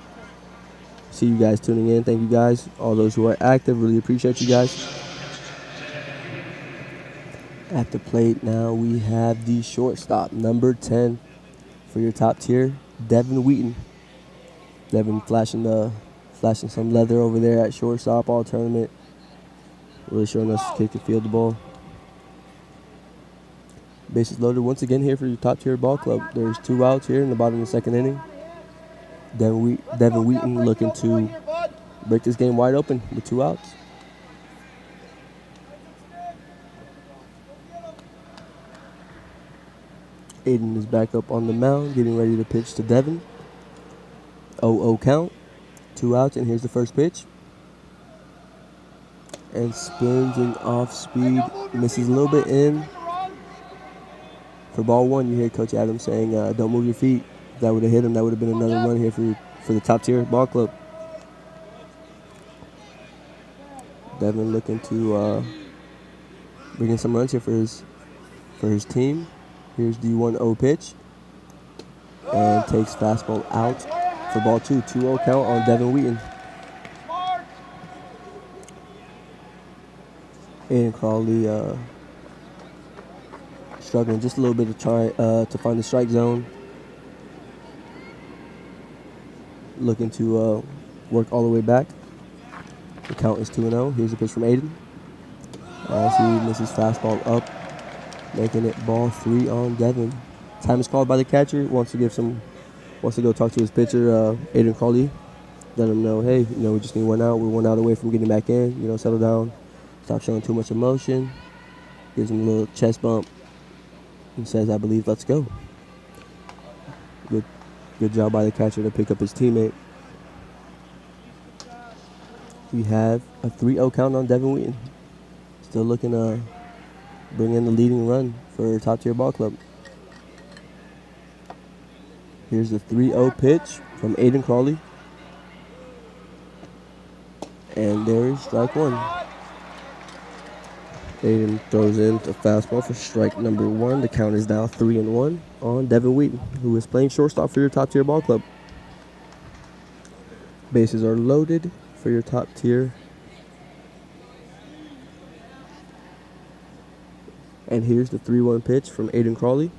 See you guys tuning in. Thank you guys. All those who are active, really appreciate you guys. At the plate now, we have the shortstop, number 10 for your Top Tier, Devin Wheaton. Devin flashing some leather over there at shortstop all tournament. Really showing us kick and field the ball. Bases loaded once again here for your Top Tier Ball Club. There's 2 outs here in the bottom of the second inning. Devin Wheaton looking to break this game wide open with 2 outs. Aiden is back up on the mound, getting ready to pitch to Devin. 0-0 count, 2 outs, and here's the first pitch. And spins and off speed, misses a little bit in. For ball 1, you hear Coach Adams saying, don't move your feet. If that would have hit him, that would have been another run here for the Top Tier Ball Club. Devin looking to bring in some runs here for his team. Here's the 1-0 pitch. And takes fastball out for ball 2. 2-0 count on Devin Wheaton. Aiden Crawley struggling just a little bit to try to find the strike zone. Looking to work all the way back. The count is 2-0. Here's a pitch from Aiden. As he misses fastball up, making it ball 3 on Devin. Time is called by the catcher. Wants to give some Wants to go talk to his pitcher, Aiden Crawley. Let him know, hey, we just need 1 out. We're 1 out away from getting back in. Settle down. Stop showing too much emotion. Gives him a little chest bump. And says, I believe, let's go. Good job by the catcher to pick up his teammate. We have a 3-0 count on Devin Wheaton. Still looking to bring in the leading run for Top Tier Ball Club. Here's the 3-0 pitch from Aiden Crawley. And there's strike 1. Aiden throws in the fastball for strike number 1. The count is now 3-1 on Devin Wheaton, who is playing shortstop for your Top Tier Ball Club. Bases are loaded for your Top Tier. And here's the 3-1 pitch from Aiden Crawley.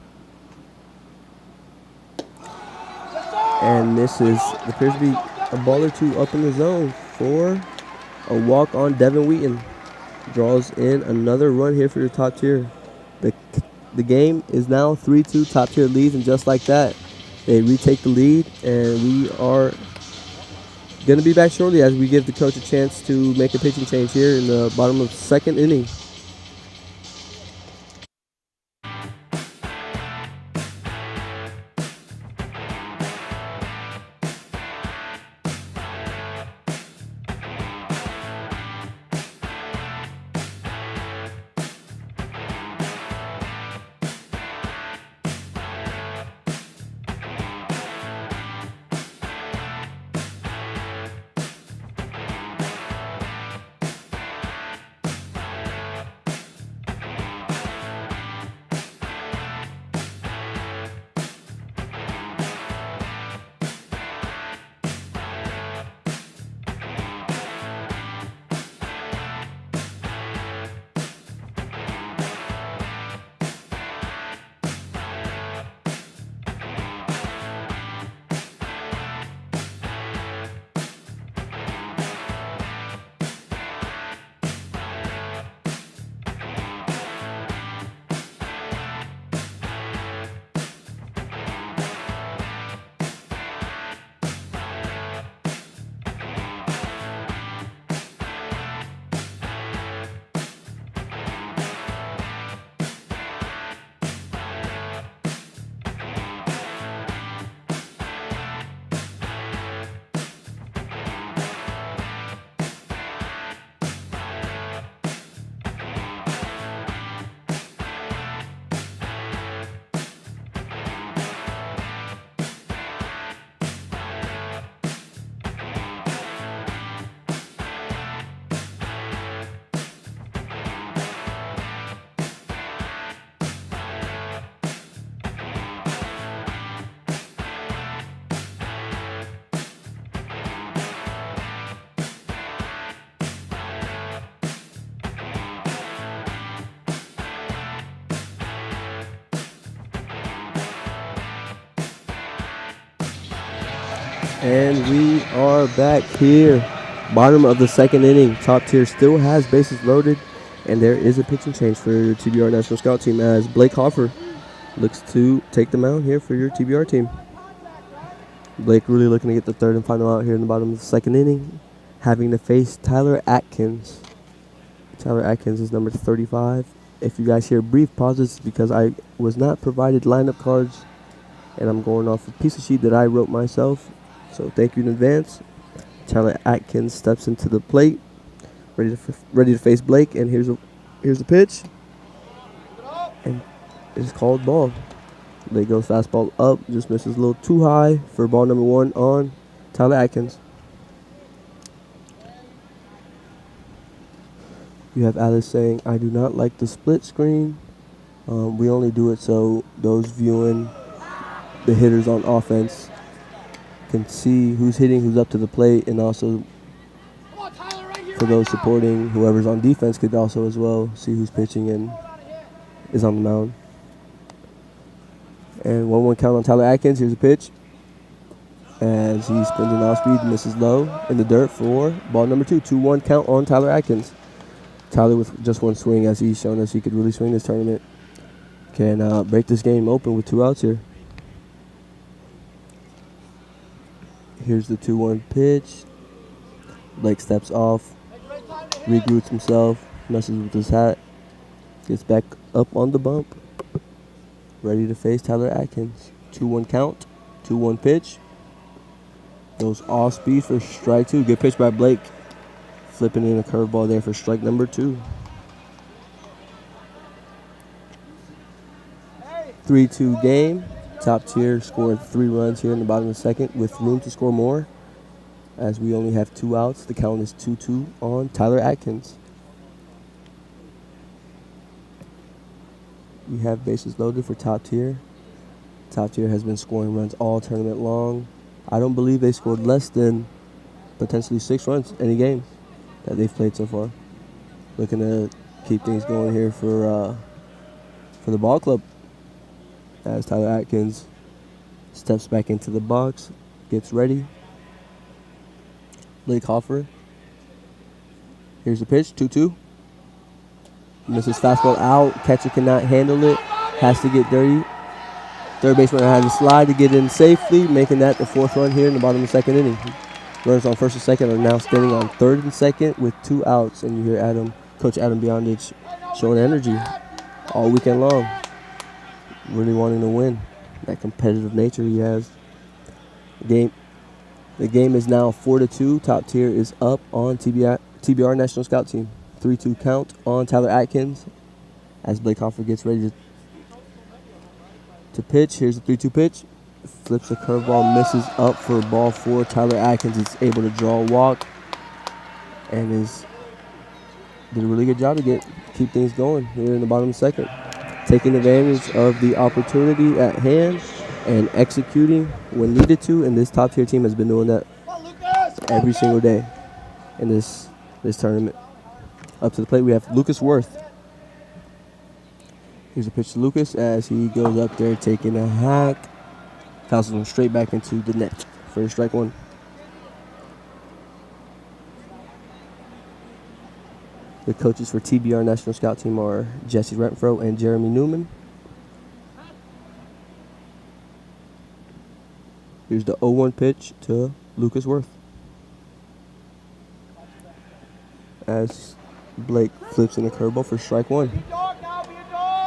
And this appears to be a ball or two up in the zone for a walk on Devin Wheaton. Draws in another run here for your Top Tier. The game is now 3-2. Top Tier leads, and just like that, they retake the lead, and we are going to be back shortly as we give the coach a chance to make a pitching change here in the bottom of the 2nd inning. And we are back here. Bottom of the 2nd inning. Top Tier still has bases loaded. And there is a pitching change for your TBR National Scout team as Blake Hoffer looks to take the mound here for your TBR team. Blake really looking to get the 3rd and final out here in the bottom of the 2nd inning, having to face Tyler Atkins. Tyler Atkins is number 35. If you guys hear brief pauses, it's because I was not provided lineup cards, and I'm going off a piece of sheet that I wrote myself. So thank you in advance. Tyler Atkins steps into the plate, ready to face Blake, and here's the pitch, and it's called ball. Blake goes fastball up, just misses a little too high for ball number 1 on Tyler Atkins. You have Alice saying, I do not like the split screen. We only do it so those viewing the hitters on offense can see who's hitting, who's up to the plate, and also for those supporting whoever's on defense could also as well see who's pitching and is on the mound. And 1-1 count on Tyler Atkins. Here's a pitch as he spins an off-speed, misses low in the dirt for ball number 2. 2-1 count on Tyler Atkins. Tyler with just 1 swing, as he's shown us he could really swing this tournament, can break this game open with 2 outs here. Here's the 2-1 pitch. Blake steps off, regroups himself, messes with his hat, gets back up on the bump, ready to face Tyler Atkins. 2-1 count, 2-1 pitch. Goes off speed for strike 2. Good pitch by Blake. Flipping in a curveball there for strike number 2. 3-2 game. Top tier scoring 3 runs here in the bottom of the second with room to score more. As we only have 2 outs, the count is 2-2 on Tyler Atkins. We have bases loaded for top tier. Top tier has been scoring runs all tournament long. I don't believe they scored less than potentially 6 runs any game that they've played so far. Looking to keep things going here for the ball club. As Tyler Atkins steps back into the box, gets ready. Blake Hoffer. Here's the pitch, 2-2. Misses fastball out. Catcher cannot handle it. Has to get dirty. Third baseman has to slide to get in safely, making that the 4th run here in the bottom of the second inning. Runners on first and second are now standing on third and second with 2 outs, and you hear Coach Adam Beyondich showing energy all weekend long. Really wanting to win. That competitive nature he has. The game is now 4-2. Top tier is up on TBR National Scout Team. 3-2 count on Tyler Atkins as Blake Hoffer gets ready to pitch. Here's the 3-2 pitch. Flips a curveball, misses up for ball 4. Tyler Atkins is able to draw a walk and did a really good job to keep things going here in the bottom of the second. Taking advantage of the opportunity at hand and executing when needed to, and this top tier team has been doing that every single day in this tournament. Up to the plate we have Lucas Worth. Here's a pitch to Lucas as he goes up there taking a hack. Fouls him straight back into the net for strike 1. The coaches for TBR National Scout Team are Jesse Renfro and Jeremy Newman. Here's the 0-1 pitch to Lucas Worth. As Blake flips in a curveball for strike 1.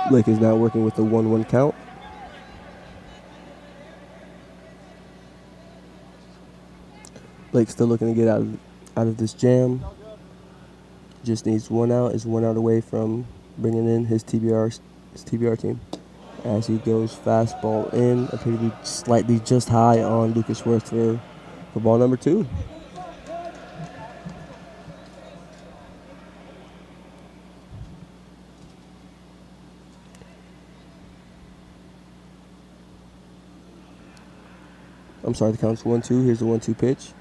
Blake is now working with the 1-1 count. Blake's still looking to get out of this jam. Just needs 1 out. Is 1 out away from bringing in his TBR team. As he goes fastball in, appears to be slightly just high on Lucas Worth for ball number 2. I'm sorry, the count's 1-2. Here's the 1-2 pitch.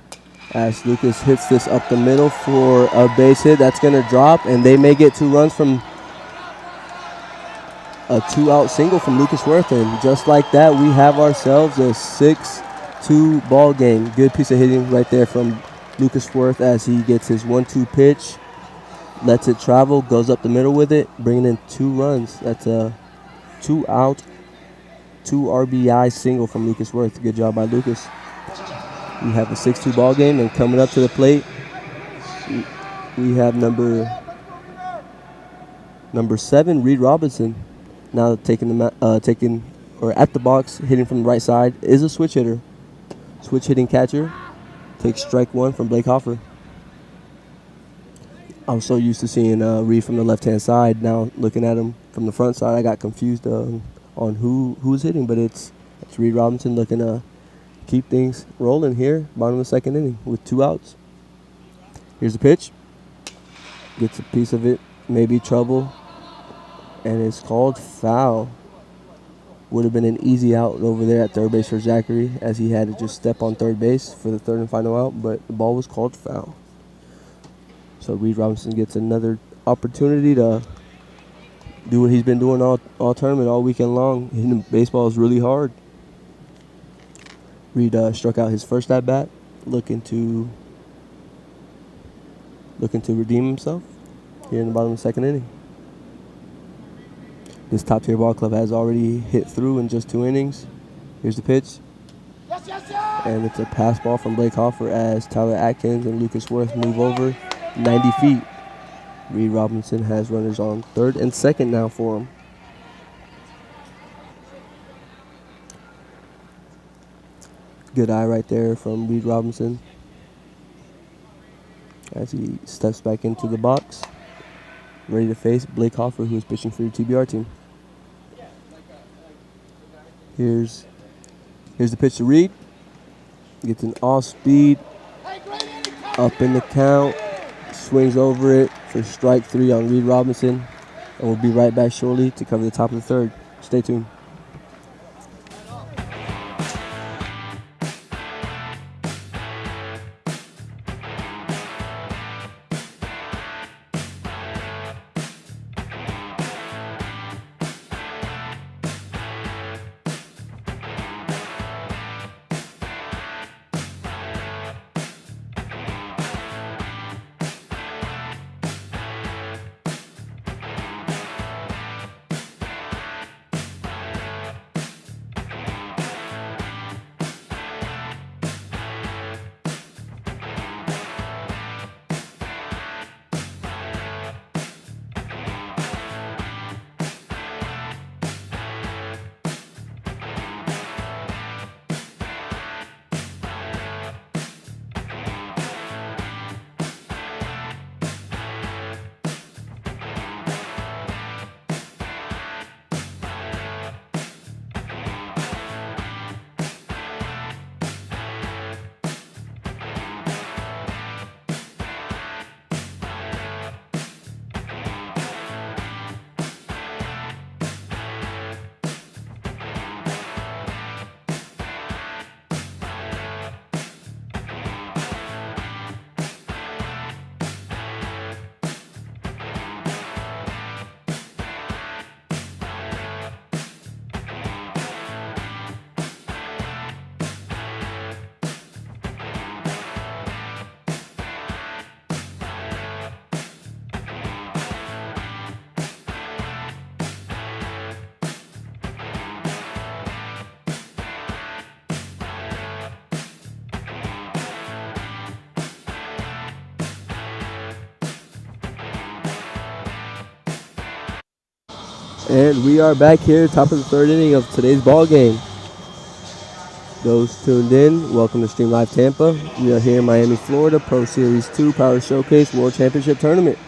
As Lucas hits this up the middle for a base hit, that's going to drop, and they may get 2 runs from a 2-out single from Lucas Worth, and just like that, we have ourselves a 6-2 ball game. Good piece of hitting right there from Lucas Worth as he gets his 1-2 pitch, lets it travel, goes up the middle with it, bringing in 2 runs. That's a 2-out, 2 RBI single from Lucas Worth. Good job by Lucas. We have a 6-2 ball game, and coming up to the plate, we have number 7, Reed Robinson, now at the box, hitting from the right side, is a switch hitter. Switch hitting catcher takes strike 1 from Blake Hoffer. I was so used to seeing Reed from the left-hand side. Now looking at him from the front side, I got confused on who's hitting, but it's Reed Robinson looking to keep things rolling here, bottom of the second inning with 2 outs. Here's the pitch. Gets a piece of it, maybe trouble, and it's called foul. Would have been an easy out over there at third base for Zachary as he had to just step on third base for the 3rd and final out, but the ball was called foul. So Reed Robinson gets another opportunity to do what he's been doing all tournament, all weekend long. Hitting baseball is really hard. Reed struck out his first at bat, looking to redeem himself here in the bottom of the second inning. This top tier ball club has already hit through in just 2 innings. Here's the pitch. And it's a pass ball from Blake Hoffer as Tyler Atkins and Lucas Worth move over 90 feet. Reed Robinson has runners on third and second now for him. Good eye right there from Reed Robinson as he steps back into the box, ready to face Blake Hoffer, who is pitching for your TBR team. Here's the pitch to Reed. Gets an off speed, up in the count, swings over it for strike 3 on Reed Robinson, and we'll be right back shortly to cover the top of the third. Stay tuned. And we are back here, top of the third inning of today's ball game. Those tuned in, welcome to Stream Live Tampa. We are here in Miami, Florida, Pro Series 2 Power Showcase World Championship Tournament.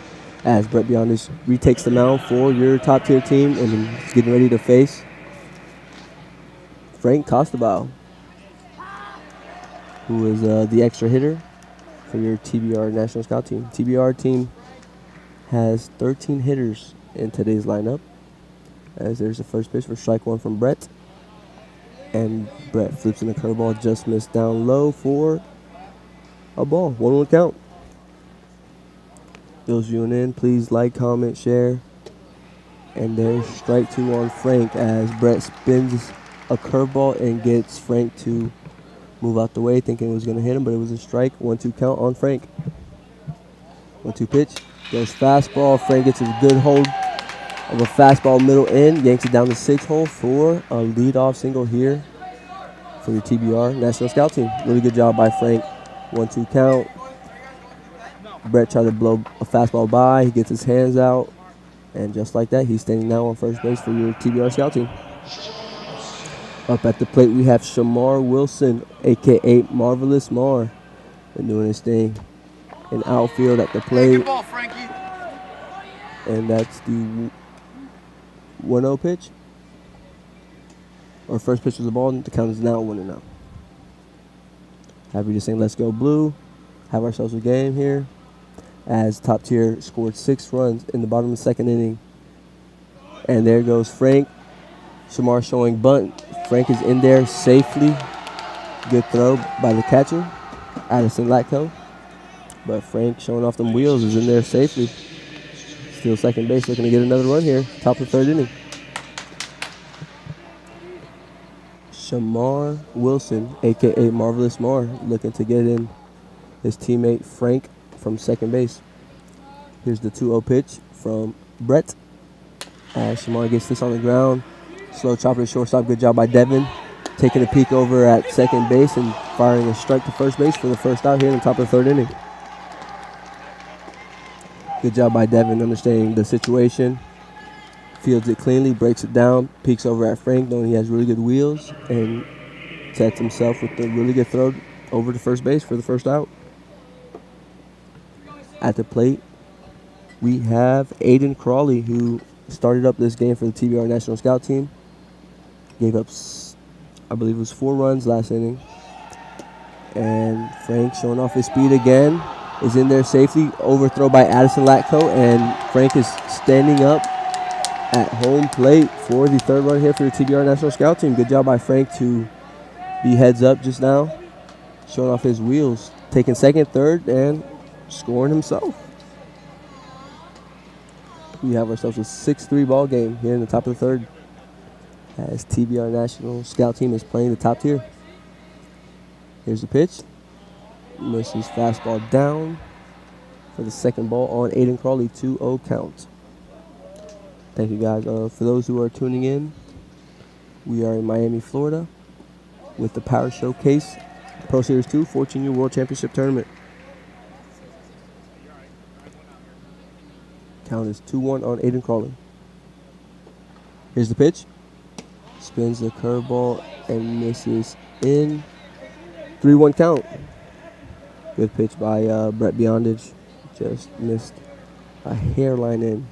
As Brett Beyondis retakes the mound for your top tier team and is getting ready to face Frank Costabile, who is the extra hitter for your TBR National Scout team. TBR team has 13 hitters in today's lineup. As there's the first pitch for strike 1 from Brett. And Brett flips in the curveball, just missed down low for a ball. 1-1 count. Those viewing in, please like, comment, share. And there's strike 2 on Frank as Brett spins a curveball and gets Frank to move out the way, thinking it was going to hit him, but it was a strike. 1-2 count on Frank. 1-2 pitch. Goes fastball. Frank gets a good hold of a fastball middle in, yanks it down the 6 hole for a leadoff single here for your TBR National Scout team. Really good job by Frank. 1-2 count. Brett tried to blow a fastball by. He gets his hands out, and just like that, he's standing now on first base for your TBR Scout team. Up at the plate, we have Shamar Wilson, a.k.a. Marvelous Mar, been doing his thing in outfield at the plate. Good ball, Frankie. And that's the 1-0 pitch. Or first pitch was the ball, and the count is now 1-0. Happy to sing Let's Go Blue. Have ourselves a game here. As top tier scored 6 runs in the bottom of the second inning. And there goes Frank. Shamar showing bunt. Frank is in there safely. Good throw by the catcher, Addison Latko. But Frank showing off them wheels is in there safely. Still second base, looking to get another run here. Top of the third inning. Shamar Wilson, a.k.a. Marvelous Mar, looking to get in his teammate Frank from second base. Here's the 2-0 pitch from Brett. As Shamar gets this on the ground. Slow chopper to shortstop. Good job by Devin. Taking a peek over at second base and firing a strike to first base for the first out here in the top of the third inning. Good job by Devin understanding the situation. Fields it cleanly, breaks it down, peeks over at Frank knowing he has really good wheels, and sets himself with a really good throw over to first base for the first out. At the plate, we have Aiden Crawley, who started up this game for the TBR National Scout Team. Gave up, I believe it was 4 runs last inning. And Frank showing off his speed again. Is in there safely. Overthrow by Addison Latko, and Frank is standing up at home plate for the third run here for the TBR National Scout Team. Good job by Frank to be heads up just now, showing off his wheels, taking second, third, and scoring himself. We have ourselves a 6-3 ball game here in the top of the third as TBR National Scout Team is playing the top tier. Here's the pitch. Misses fastball down for the second ball on Aiden Crawley, 2-0 count. Thank you guys. For those who are tuning in, we are in Miami, Florida with the Power Showcase Pro Series 2 14U World Championship Tournament. Count is 2-1 on Aiden Crawley. Here's the pitch. Spins the curveball and misses in. 3-1 count. Good pitch by Brett Beyondage. Just missed a hairline in.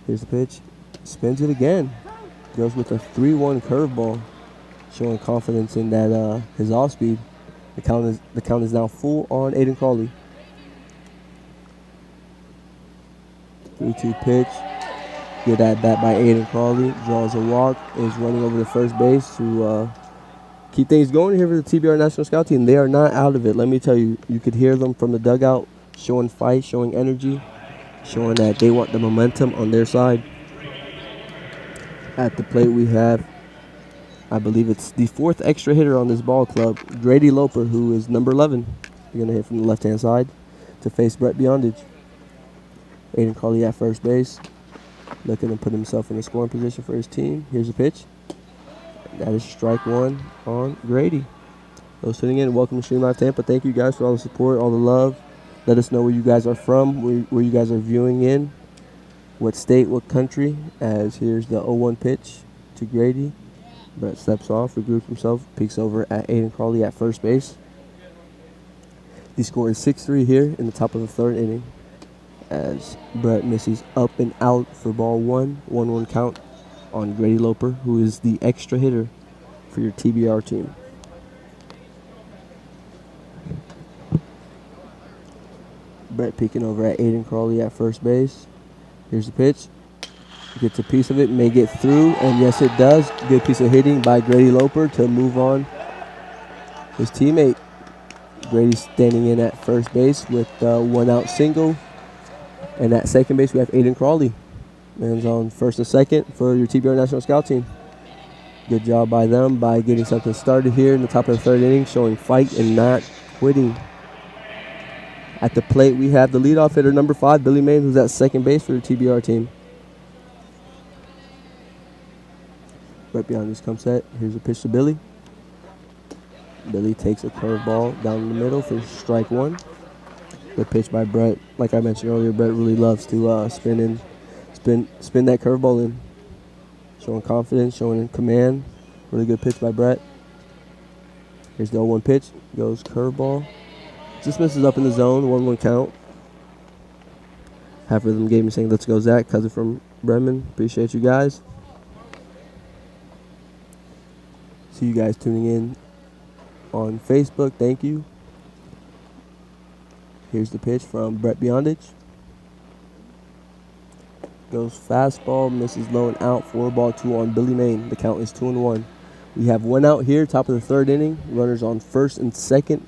Here's the pitch. Spins it again. Goes with a 3-1 curveball, showing confidence in that his off speed. The count is now full on Aiden Crawley. 3-2 pitch. Good at bat by Aiden Crawley. Draws a walk. Is running over to first base to keep things going here for the TBR National Scout Team. They are not out of it. Let me tell you, you could hear them from the dugout, showing fight, showing energy, showing that they want the momentum on their side. At the plate we have, I believe it's the 4th extra hitter on this ball club, Grady Loper, who is number 11. You're going to hit from the left-hand side to face Brett Beyondage. Aiden Crawley at first base, looking to put himself in a scoring position for his team. Here's a pitch. That is strike 1 on Grady. Those tuning in, welcome to Stream Live Tampa. Thank you guys for all the support, all the love. Let us know where you guys are from, where you guys are viewing in, what state, what country. As here's the 0-1 pitch to Grady. Brett steps off, regroups himself, peeks over at Aiden Crawley at first base. The score is 6-3 here in the top of the third inning, as Brett misses up and out for ball 1, 1-1 count on Grady Loper, who is the extra hitter for your TBR team. Brett peeking over at Aiden Crawley at first base. Here's the pitch. Gets a piece of it, may get through, and yes it does. Good piece of hitting by Grady Loper to move on his teammate. Grady standing in at first base with a 1-out single. And at second base we have Aiden Crawley. Man's on first and second for your TBR National Scout Team. Good job by them by getting something started here in the top of the third inning, showing fight and not quitting. At the plate, we have the leadoff hitter, number 5, Billy Main, who's at second base for the TBR team. Right behind this comes set. Here's a pitch to Billy. Billy takes a curveball down the middle for strike 1. Good pitch by Brett. Like I mentioned earlier, Brett really loves to spin that curveball in. Showing confidence, showing command. Really good pitch by Brett. Here's the 0-1 pitch. Goes curveball. Just misses up in the zone. 1-1 count. Half of them gave me saying, "Let's go, Zach." Cousin from Bremen. Appreciate you guys. See you guys tuning in on Facebook. Thank you. Here's the pitch from Brett Beyondage. Goes fastball, misses low and out. 4-2 on Billy Main. The count is 2-1. We have 1 out here, top of the third inning. Runners on first and second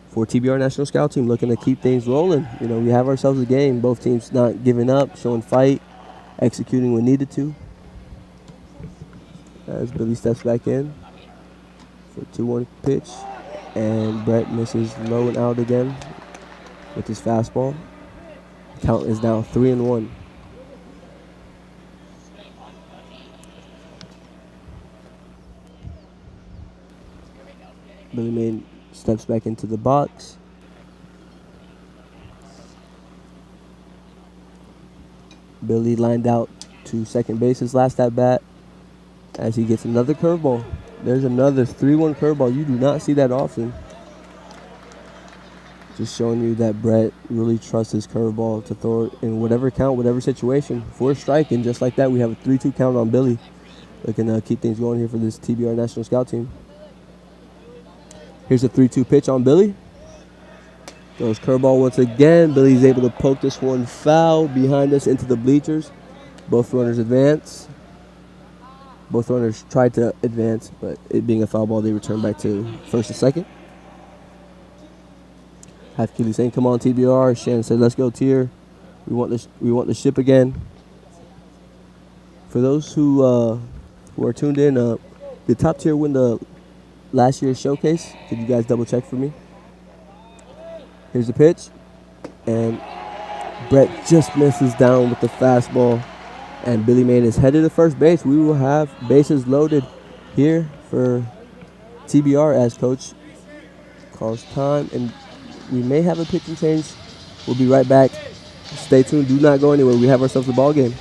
for TBR National Scout Team, looking to keep things rolling. You know, we have ourselves a game. Both teams not giving up, showing fight, executing when needed to. As Billy steps back in for 2-1 pitch, and Brett misses low and out again with his fastball. Count is now 3-1. Billy Main steps back into the box. Billy lined out to second base his last at bat as he gets another curveball. There's another 3-1 curveball. You do not see that often. Just showing you that Brett really trusts his curveball to throw it in whatever count, whatever situation. For a strike, and just like that, we have a 3-2 count on Billy. Looking to keep things going here for this TBR National Scout team. Here's a 3-2 pitch on Billy. Throws curveball once again. Billy's able to poke this one foul behind us into the bleachers. Both runners advance. Both runners tried to advance, but it being a foul ball, they return back to first and second. Half Keely saying, "Come on, TBR." Shannon said, "Let's go, Tier. We want the ship again." For those who are tuned in, did Top Tier win the last year's showcase? Could you guys double check for me? Here's the pitch, and Brett just misses down with the fastball, and Billy Main is headed to first base. We will have bases loaded here for TBR as coach calls time, and we may have a pitching change. We'll be right back. Stay tuned. Do not go anywhere. We have ourselves a ball game.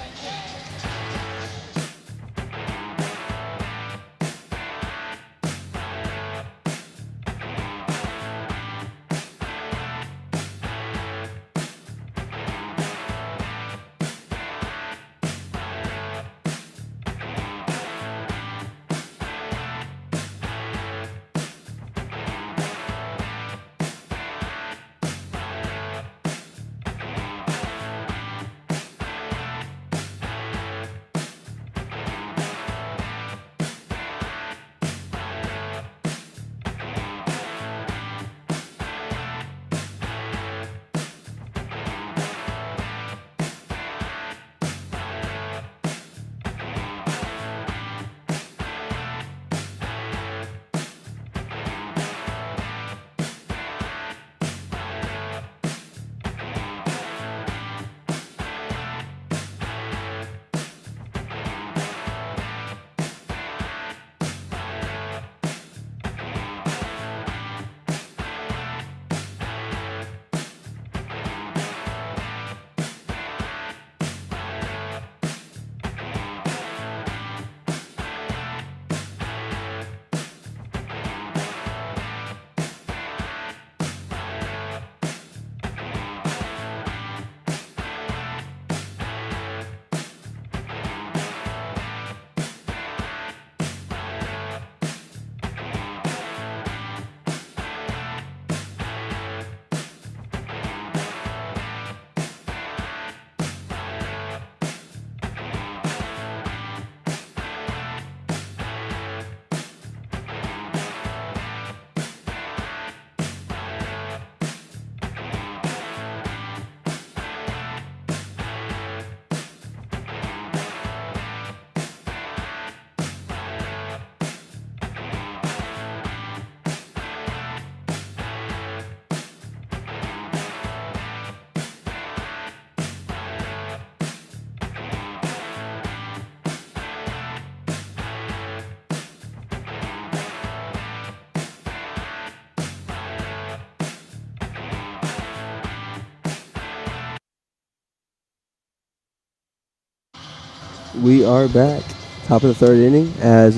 We are back. Top of the third inning as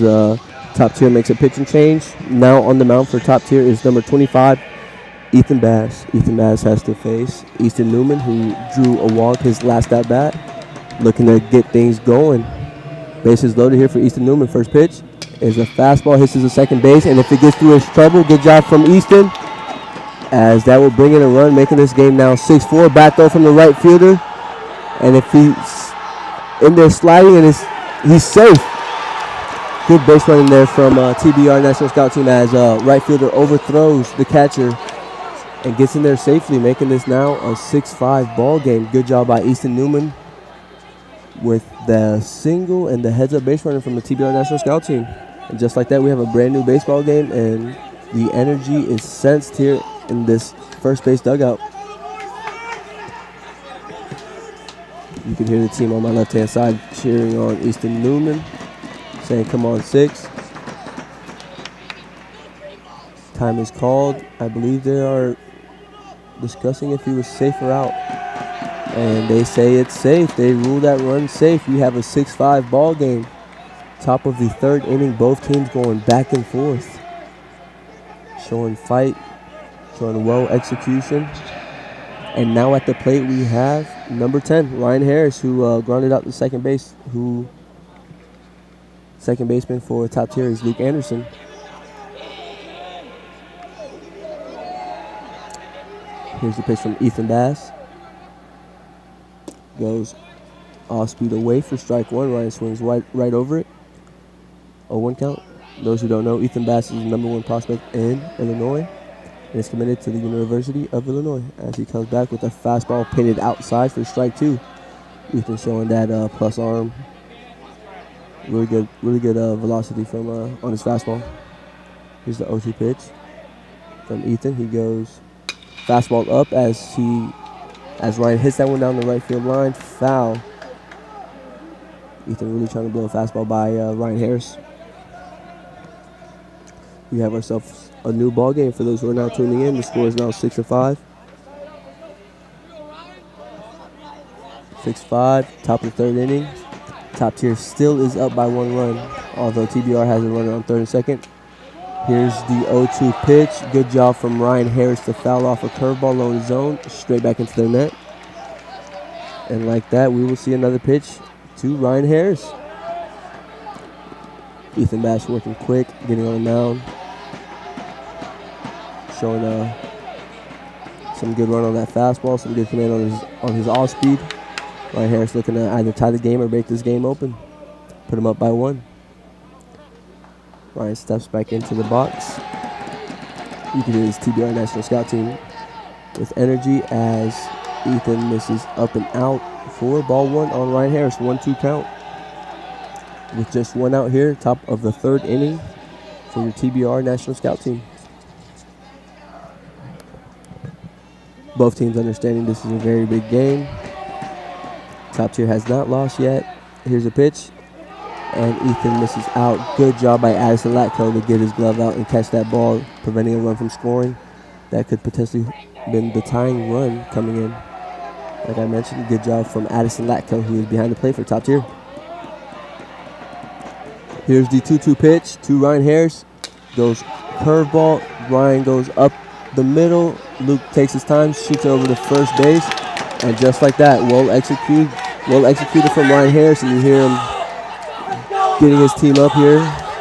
Top Tier makes a pitching change. Now on the mound for Top Tier is number 25, Ethan Bass. Ethan Bass has to face Easton Newman, who drew a walk his last at bat, looking to get things going. Bases loaded here for Easton Newman. First pitch is a fastball, hits to the second base, and if it gets through, it's trouble. Good job from Easton, as that will bring in a run, making this game now 6-4. Back throw from the right fielder, and if he's in there sliding, and he's safe. Good base running there from TBR National Scout Team as right fielder overthrows the catcher and gets in there safely, making this now a 6-5 ball game. Good job by Easton Newman with the single and the heads-up base runner from the TBR National Scout Team. And just like that, we have a brand new baseball game, and the energy is sensed here in this first base dugout. You can hear the team on my left-hand side cheering on Easton Newman, saying, "Come on, 6." Time is called. I believe they are discussing if he was safe or out. And they say it's safe. They rule that run safe. We have a 6-5 ball game. Top of the third inning, both teams going back and forth. Showing fight, showing well execution. And now at the plate we have number 10, Ryan Harris, who grounded out to second base, second baseman for Top Tier is Luke Anderson. Here's the pitch from Ethan Bass. Goes off speed away for strike one. Ryan swings right over it. 0-1 count. Those who don't know, Ethan Bass is the number 1 prospect in Illinois and is committed to the University of Illinois as he comes back with a fastball painted outside for strike 2. Ethan showing that plus arm. Really good velocity from on his fastball. Here's the 0-2 pitch from Ethan. He goes fastball up as Ryan hits that one down the right field line. Foul. Ethan really trying to blow a fastball by Ryan Harris. We have ourselves a new ball game for those who are now tuning in. The score is now 6-5. 6-5, top of the third inning. Top Tier still is up by 1 run, although TBR has a runner on third and second. Here's the 0-2 pitch. Good job from Ryan Harris to foul off a curveball low in the zone, straight back into their net. And like that, we will see another pitch to Ryan Harris. Ethan Bass working quick, getting on the mound. Showing some good run on that fastball, some good command on his off speed. Ryan Harris looking to either tie the game or break this game open. Put him up by 1. Ryan steps back into the box. You can hear his TBR National Scout team with energy as Ethan misses up and out for ball 1 on Ryan Harris. 1-2 count. With just 1 out here, top of the third inning for your TBR National Scout team. Both teams understanding this is a very big game. Top Tier has not lost yet. Here's a pitch, and Ethan misses out. Good job by Addison Latko to get his glove out and catch that ball, preventing a run from scoring. That could potentially been the tying run coming in. Like I mentioned, good job from Addison Latko, who is behind the plate for Top Tier. Here's the 2-2 pitch to Ryan Harris. Goes curveball. Ryan goes up the middle. Luke takes his time, shoots it over to first base. And just like that, well executed from Ryan Harris, and you hear him getting his team up here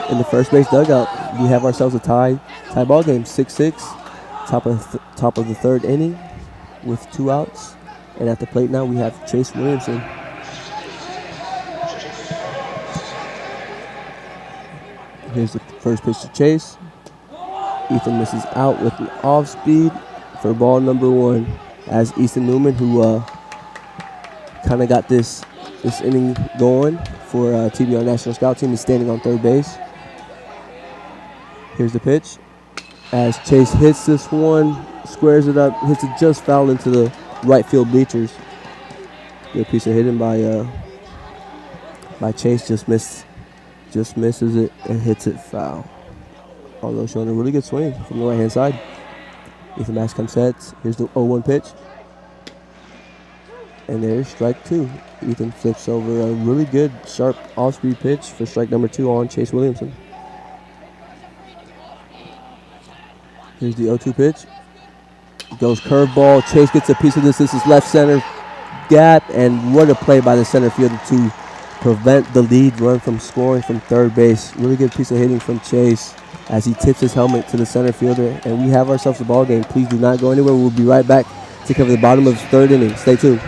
in the first base dugout. We have ourselves a tie ball game, 6-6, top of the third inning with 2 outs. And at the plate now we have Chase Williamson. Here's the first pitch to Chase. Ethan misses out with an off speed for ball number 1. As Easton Newman, who kind of got this inning going for TBR National Scout team, is standing on third base. Here's the pitch. As Chase hits this one, squares it up, hits it just foul into the right field bleachers. Good piece of hitting by Chase. Just misses it and hits it foul. Although showing a really good swing from the right hand side. Ethan Bass comes sets. Here's the 0-1 pitch. And there's strike 2. Ethan flips over a really good, sharp off-speed pitch for strike number 2 on Chase Williamson. Here's the 0-2 pitch. Goes curveball. Chase gets a piece of this. This is left center gap. And what a play by the center fielder to prevent the lead run from scoring from third base. Really good piece of hitting from Chase as he tips his helmet to the center fielder. And we have ourselves a ball game. Please do not go anywhere. We'll be right back to cover the bottom of the third inning. Stay tuned.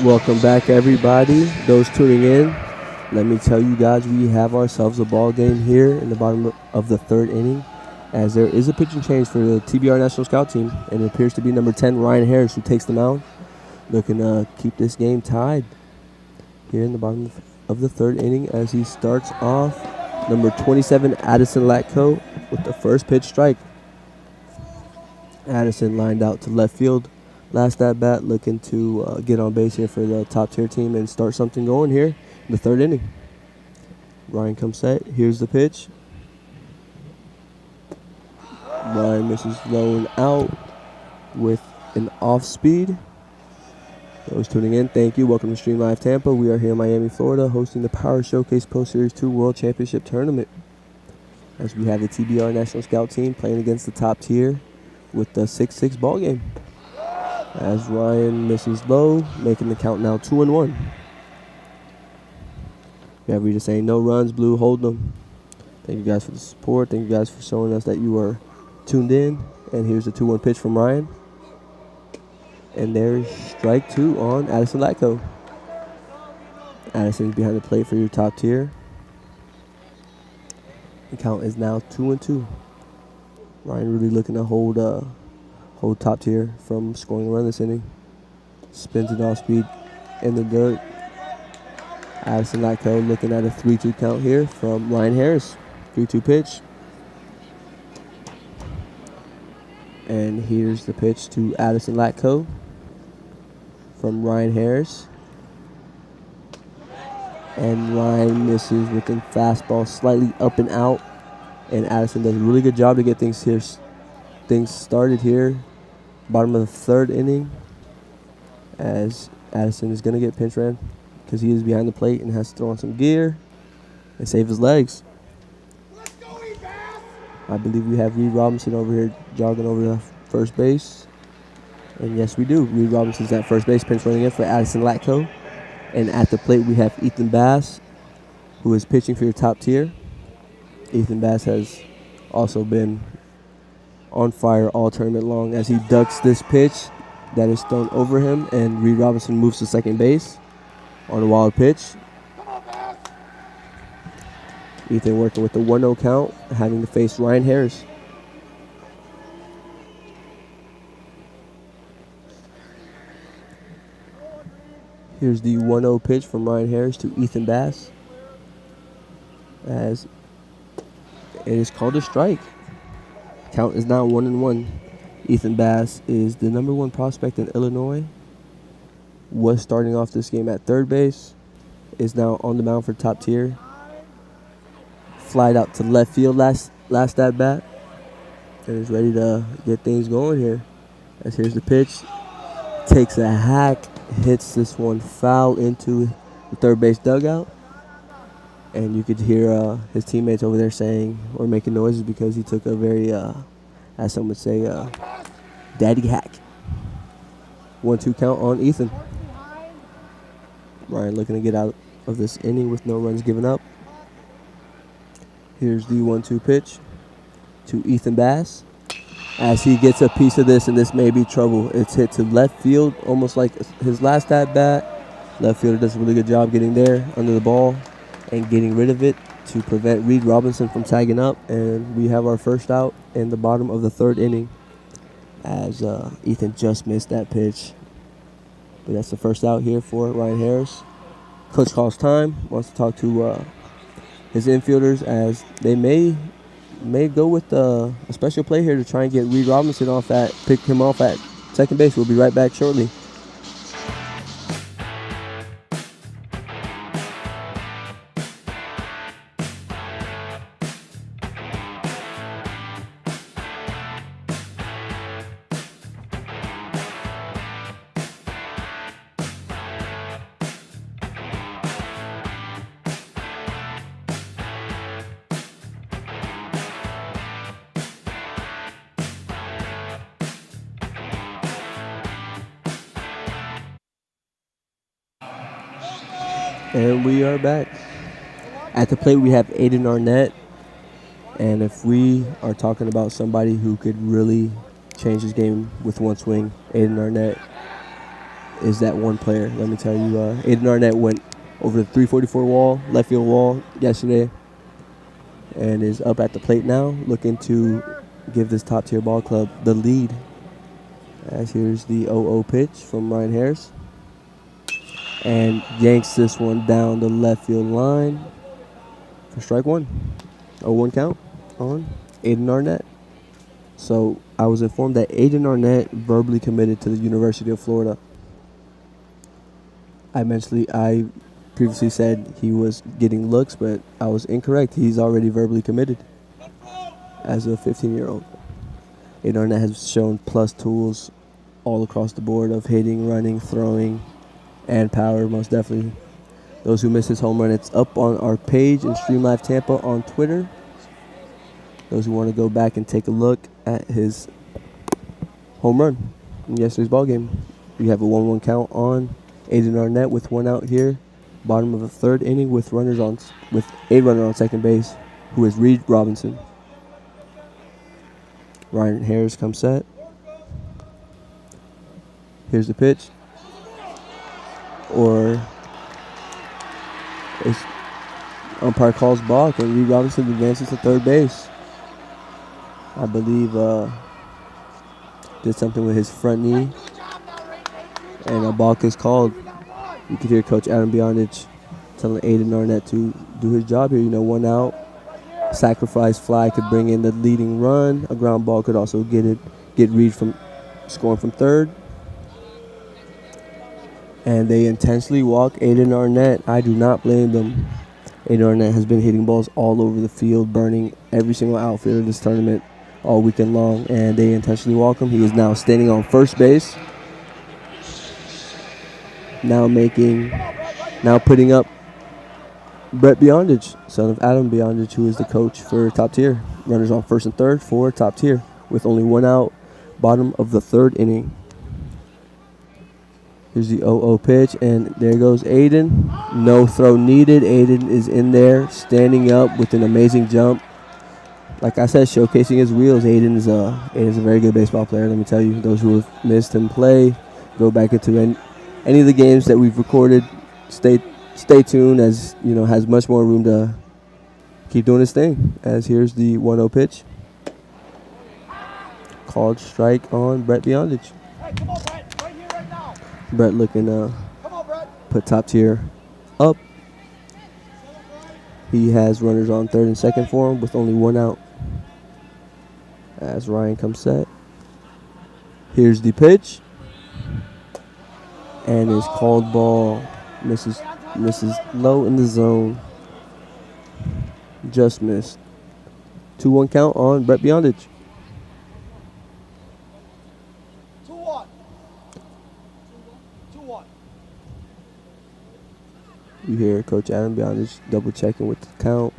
Welcome back, everybody. Those tuning in, let me tell you guys, we have ourselves a ball game here in the bottom of the third inning, as there is a pitching change for the TBR National Scout team, and it appears to be number 10, Ryan Harris, who takes the mound, looking to keep this game tied here in the bottom of the third inning as he starts off number 27, Addison Latko, with the first pitch strike. Addison lined out to left field last at bat, looking to get on base here for the top tier team and start something going here in the third inning. Ryan comes set. Here's the pitch. Ryan misses low and out with an off speed. Those tuning in, thank you. Welcome to Stream Live Tampa. We are here in Miami, Florida, hosting the Power Showcase Pro Series 2 World Championship Tournament, as we have the TBR National Scout team playing against the top tier with the 6-6 ball game. As Ryan misses low, making the count now 2-1. We have Rita saying no runs, Blue, hold them. Thank you guys for the support. Thank you guys for showing us that you are tuned in. And here's the 2-1 pitch from Ryan. And there's strike 2 on Addison Latko. Addison's behind the plate for your top tier. The count is now 2-2. Ryan really looking to hold top tier from scoring a run this inning. Spins it off speed in the dirt. Addison Latko looking at a 3-2 count here from Ryan Harris. 3-2 pitch. And here's the pitch to Addison Latko from Ryan Harris. And Ryan misses with a fastball slightly up and out. And Addison does a really good job to get things started here. Bottom of the third inning, as Addison is going to get pinch ran because he is behind the plate and has to throw on some gear and save his legs. I believe we have Reed Robinson over here jogging over to first base. And yes, we do. Reed Robinson's at first base, pinch running in for Addison Latko. And at the plate, we have Ethan Bass, who is pitching for your top tier. Ethan Bass has also been on fire all tournament long as he ducks this pitch that is thrown over him, and Reed Robinson moves to second base on a wild pitch. Ethan working with the 1-0 count, having to face Ryan Harris. Here's the 1-0 pitch from Ryan Harris to Ethan Bass, as it is called a strike. Count is now 1-1. Ethan Bass is the number 1 prospect in Illinois. Was starting off this game at third base. Is now on the mound for top tier. Flied out to left field last at bat. And is ready to get things going here. As here's the pitch. Takes a hack. Hits this one foul into the third base dugout. And you could hear his teammates over there saying or making noises because he took a very, as some would say, daddy hack. 1-2 count on Ethan. Ryan looking to get out of this inning with no runs given up. Here's the 1-2 pitch to Ethan Bass. As he gets a piece of this, and this may be trouble. It's hit to left field, almost like his last at bat. Left fielder does a really good job getting there under the ball and getting rid of it to prevent Reed Robinson from tagging up. And we have our first out in the bottom of the third inning, as Ethan just missed that pitch. But that's the first out here for Ryan Harris. Coach calls time, wants to talk to his infielders, as they may go with a special play here to try and get Reed Robinson pick him off at second base. We'll be right back shortly. And we are back. At the plate, we have Aiden Arnett. And if we are talking about somebody who could really change his game with one swing, Aiden Arnett is that one player. Let me tell you, Aiden Arnett went over the 344 wall, left field wall yesterday, and is up at the plate now, looking to give this top-tier ball club the lead. As here's the 0-0 pitch from Ryan Harris, and yanks this one down the left field line for strike one. 0-1 count on Aiden Arnett. So I was informed that Aiden Arnett verbally committed to the University of Florida. I previously said he was getting looks, but I was incorrect. He's already verbally committed as a 15-year-old. Aiden Arnett has shown plus tools all across the board of hitting, running, throwing, and power, most definitely. Those who missed his home run, it's up on our page in Stream Live Tampa on Twitter. Those who want to go back and take a look at his home run in yesterday's ball game. We have a 1-1 count on Aiden Arnett with one out here. Bottom of the third inning with a runner on second base, who is Reed Robinson. Ryan Harris comes set. Here's the pitch. Umpire calls balk, and Reed Robinson advances to third base. I believe did something with his front knee, and a balk is called. You can hear Coach Adam Beyondich telling Aiden Arnett to do his job here. One out. Sacrifice fly could bring in the leading run. A ground ball could also get Reed from scoring from third. And they intentionally walk Aiden Arnett. I do not blame them. Aiden Arnett has been hitting balls all over the field, burning every single outfielder in this tournament all weekend long, and they intentionally walk him. He is now standing on first base. Now putting up Brett Beyondich, son of Adam Beyondich, who is the coach for Top Tier. Runners on first and third for Top Tier with only one out, bottom of the third inning. Here's the 0-0 pitch, and there goes Aiden. No throw needed. Aiden is in there, standing up with an amazing jump. Like I said, showcasing his wheels. Aiden is a very good baseball player, let me tell you. Those who have missed him play, go back into any of the games that we've recorded. Stay tuned, as has much more room to keep doing his thing. As here's the 1-0 pitch. Called strike on Brett Beyondich. Hey, come on, Brett. Right here, right now. Brett looking to put Top Tier up. He has runners on third and second for him with only one out. As Ryan comes set. Here's the pitch. And is called ball. Misses low in the zone. Just missed. 2-1 count on Brett Beyondich. 2-1. 2-1. You hear Coach Adam Beyondich double checking with the count.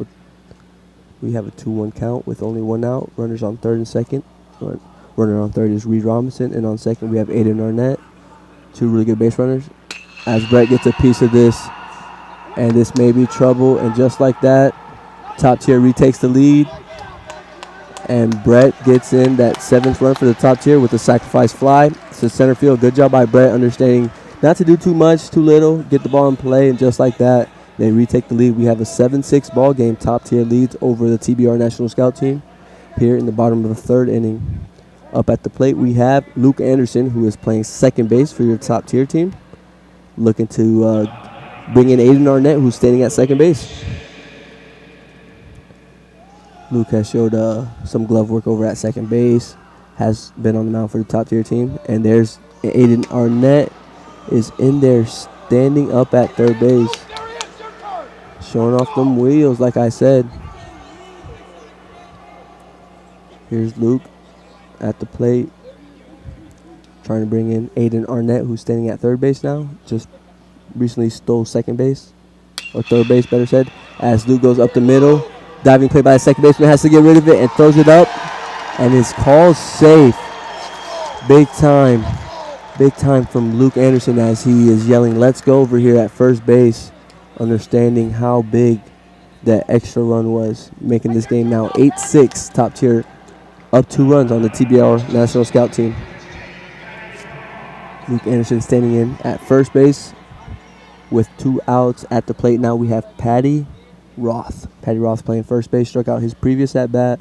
We have a 2-1 count with only one out. Runners on third and second. Runner on third is Reed Robinson, and on second we have Aiden Arnett. Two really good base runners. As Brett gets a piece of this, and this may be trouble, and just like that, Top Tier retakes the lead, and Brett gets in that seventh run for the Top Tier with a sacrifice fly to center field. Good job by Brett, understanding not to do too much, too little, get the ball in play, and just like that, they retake the lead. We have a 7-6 ball game. Top Tier leads over the TBR National Scout team here in the bottom of the third inning. Up at the plate, we have Luke Anderson, who is playing second base for your Top Tier team, looking to bring in Aiden Arnett, who's standing at second base. Luke has showed some glove work over at second base, has been on the mound for the Top Tier team, and there's Aiden Arnett is in there standing up at third base, showing off them wheels, like I said. Here's Luke at the plate, trying to bring in Aiden Arnett, who's standing at third base now. Just recently stole second base, or third base, better said. As Luke goes up the middle, diving play by the second baseman, has to get rid of it and throws it up, and is called safe. Big time from Luke Anderson, as he is yelling, "Let's go" over here at first base, understanding how big that extra run was, making this game now 8-6. Top Tier up 2 runs on the TBR National Scout team. Luke Anderson standing in at first base with 2 outs at the plate. Now we have Patty Roth. Patty Roth playing first base, struck out his previous at-bat.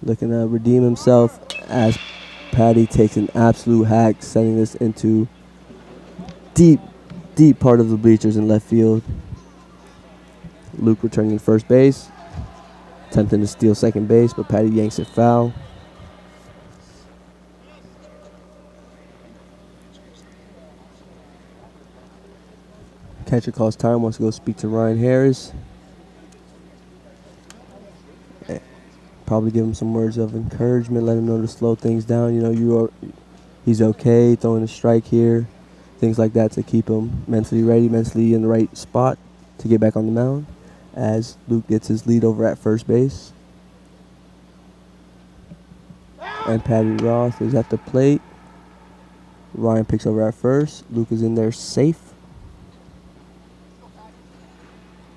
Looking to redeem himself as Patty takes an absolute hack, sending this into deep part of the bleachers in left field. Luke returning to first base, attempting to steal second base, but Patty yanks it foul. Catcher calls time, wants to go speak to Ryan Harris. Probably give him some words of encouragement, let him know to slow things down. You know, he's okay, throwing a strike here, things like that to keep him mentally ready, mentally in the right spot to get back on the mound as Luke gets his lead over at first base. And Patty Roth is at the plate. Ryan picks over at first. Luke is in there safe.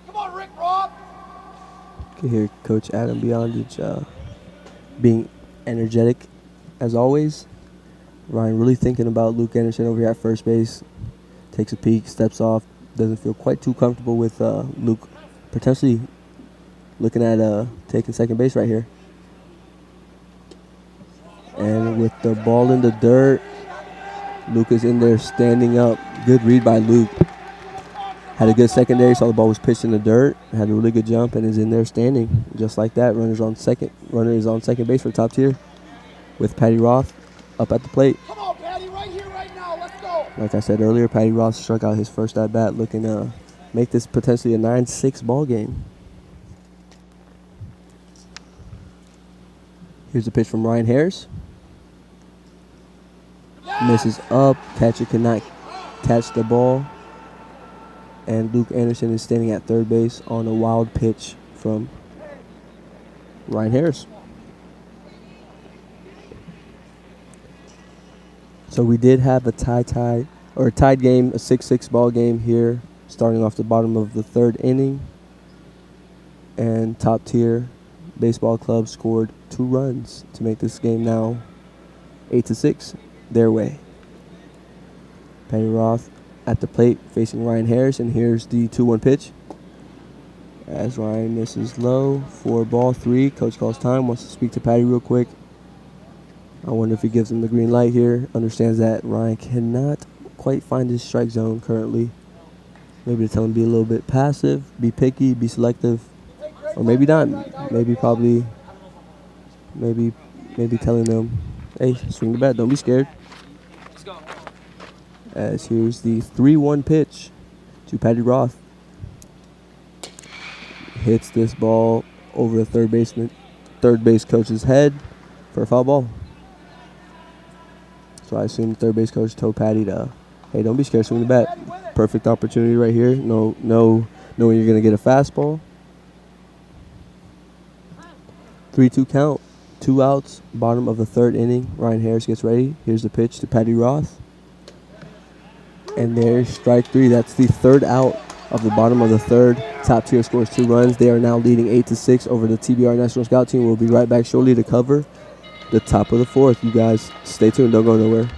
Come on, Rick Rob. You can hear Coach Adam Beyondich being energetic as always. Ryan really thinking about Luke Anderson over here at first base. Takes a peek, steps off, doesn't feel quite too comfortable with Luke potentially looking at taking second base right here. And with the ball in the dirt, Luke is in there standing up. Good read by Luke. Had a good secondary, saw the ball was pitched in the dirt, had a really good jump, and is in there standing. Just like that, runner is on second base for top tier with Patty Roth up at the plate. Come on, Patty, right here, right now. Let's go. Like I said earlier, Patty Roth struck out his first at bat, looking to make this potentially a 9-6 ball game. Here's a pitch from Ryan Harris. Misses up. Catcher cannot catch the ball. And Luke Anderson is standing at third base on a wild pitch from Ryan Harris. So we did have a tied game, a 6-6 ball game here, starting off the bottom of the third inning. And Top Tier Baseball Club scored 2 runs to make this game now 8-6 their way. Patty Roth at the plate facing Ryan Harris, and here's the 2-1 pitch. As Ryan misses low, 4-3. Coach calls time, wants to speak to Patty real quick. I wonder if he gives him the green light here. Understands that Ryan cannot quite find his strike zone currently. Maybe to tell him to be a little bit passive, be picky, be selective, or maybe not. Maybe telling them, hey, swing the bat, don't be scared. As here's the 3-1 pitch to Patty Roth. Hits this ball over the third base coach's head for a foul ball. So I assume the third base coach told Patty to, hey, don't be scared, swing the bat. Perfect opportunity right here. Knowing you're going to get a fastball. 3-2 count, 2 outs, bottom of the third inning. Ryan Harris gets ready. Here's the pitch to Patty Roth. And there's strike 3. That's the third out of the bottom of the third. Top Tier scores 2 runs. They are now leading 8-6 over the TBR National Scout Team. We'll be right back shortly to cover the top of the fourth. You guys stay tuned. Don't go nowhere.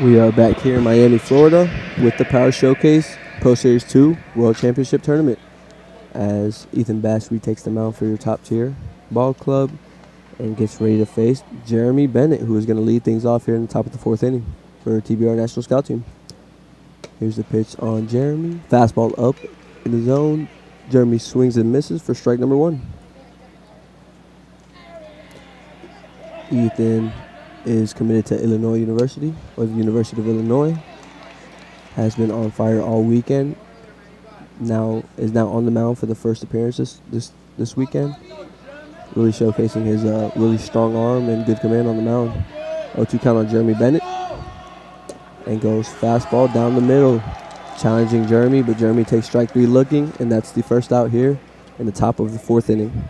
We are back here in Miami, Florida with the Power Showcase Pro Series 2 World Championship Tournament as Ethan Bass retakes the mound for your top tier ball club and gets ready to face Jeremy Bennett, who is going to lead things off here in the top of the 4th inning for TBR National Scout Team. Here's the pitch on Jeremy. Fastball up in the zone. Jeremy swings and misses for strike number 1. Ethan is committed to Illinois University, or the University of Illinois. Has been on fire all weekend. Is now on the mound for the first appearance this weekend. Really showcasing his really strong arm and good command on the mound. 0-2 count on Jeremy Bennett. And goes fastball down the middle. Challenging Jeremy, but Jeremy takes strike 3 looking, and that's the first out here in the top of the 4th inning.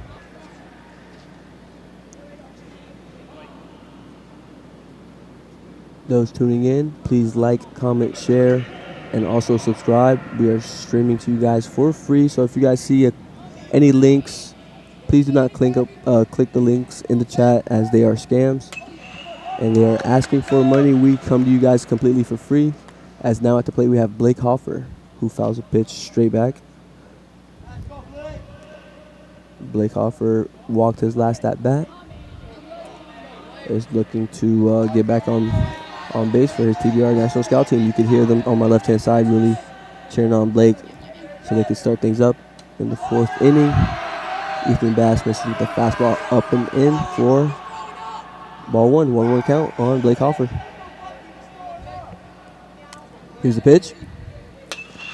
Those tuning in, please like, comment, share, and also subscribe. We are streaming to you guys for free, so if you guys see any links, please do not click the links in the chat, as they are scams and they are asking for money. We come to you guys completely for free, as now at the plate we have Blake Hoffer, who fouls a pitch straight back. Blake Hoffer walked his last at bat. Is looking to get back on base for his TBR National Scout Team. You could hear them on my left-hand side really cheering on Blake so they could start things up in the 4th inning. Ethan Bass misses with the fastball up and in for ball 1. 1-1 count on Blake Hoffer. Here's the pitch.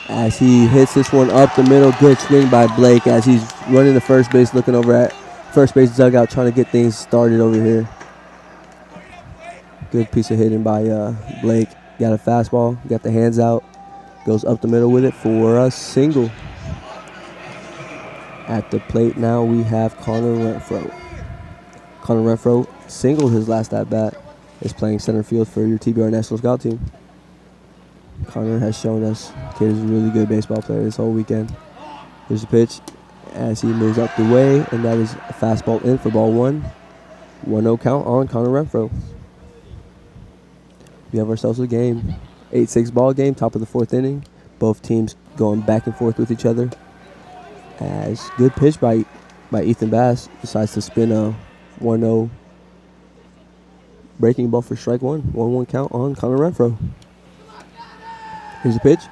As he hits this one up the middle, good swing by Blake as he's running to first base, looking over at first base dugout, trying to get things started over here. Good piece of hitting by Blake. Got a fastball, got the hands out, goes up the middle with it for a single. At the plate now we have Connor Renfro. Connor Renfro singled his last at bat. Is playing center field for your TBR National Scout Team. Connor has shown us kid is a really good baseball player this whole weekend. Here's the pitch as he moves up the way, and that is a fastball in for ball 1. 1-0 count on Connor Renfro. We have ourselves a game. 8-6 ball game, top of the 4th inning. Both teams going back and forth with each other. As good pitch by Ethan Bass decides to spin a 1-0 breaking ball for strike 1. 1-1 count on Connor Renfro. Here's the pitch.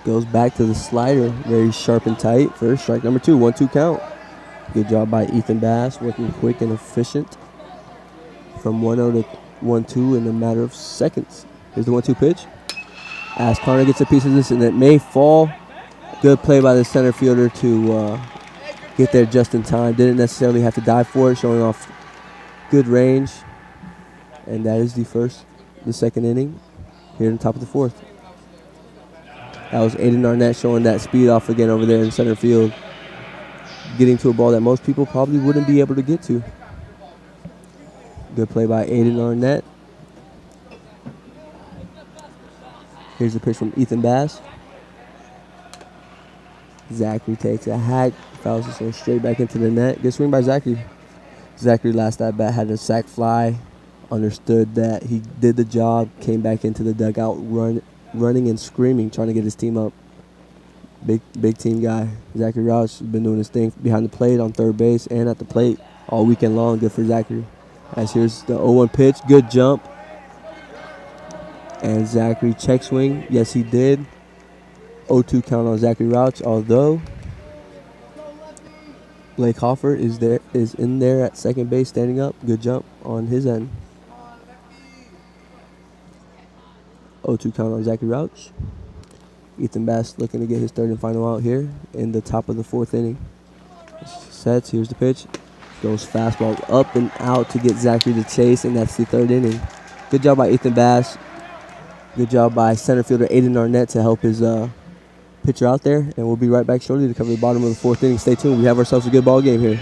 Goes back to the slider, very sharp and tight for strike number 2. 1-2 count. Good job by Ethan Bass, working quick and efficient from 1-0 to 1-2 in a matter of seconds. Here's the 1-2 pitch. As Connor gets a piece of this, and it may fall. Good play by the center fielder to get there just in time. Didn't necessarily have to dive for it, showing off good range. And that is the 2nd inning here in the top of the 4th. That was Aiden Arnett showing that speed off again over there in center field, getting to a ball that most people probably wouldn't be able to get to. Good play by Aiden Arnett. Here's the pitch from Ethan Bass. Zachary takes a hack, fouls this one straight back into the net. Good swing by Zachary. Zachary last at bat had a sac fly, understood that he did the job, came back into the dugout, running and screaming, trying to get his team up. Big team guy. Zachary Roush has been doing his thing behind the plate, on third base, and at the plate all weekend long. Good for Zachary. As here's the 0-1 pitch. Good jump. And Zachary check swing. Yes, he did. 0-2 count on Zachary Roush, although Blake Hoffer is in there at second base standing up. Good jump on his end. 0-2 count on Zachary Roush. Ethan Bass looking to get his 3rd and final out here in the top of the 4th inning. Sets, here's the pitch. Goes fastball up and out to get Zachary to chase, and that's the 3rd inning. Good job by Ethan Bass. Good job by center fielder Aiden Arnett to help his pitcher out there, and we'll be right back shortly to cover the bottom of the 4th inning. Stay tuned. We have ourselves a good ball game here.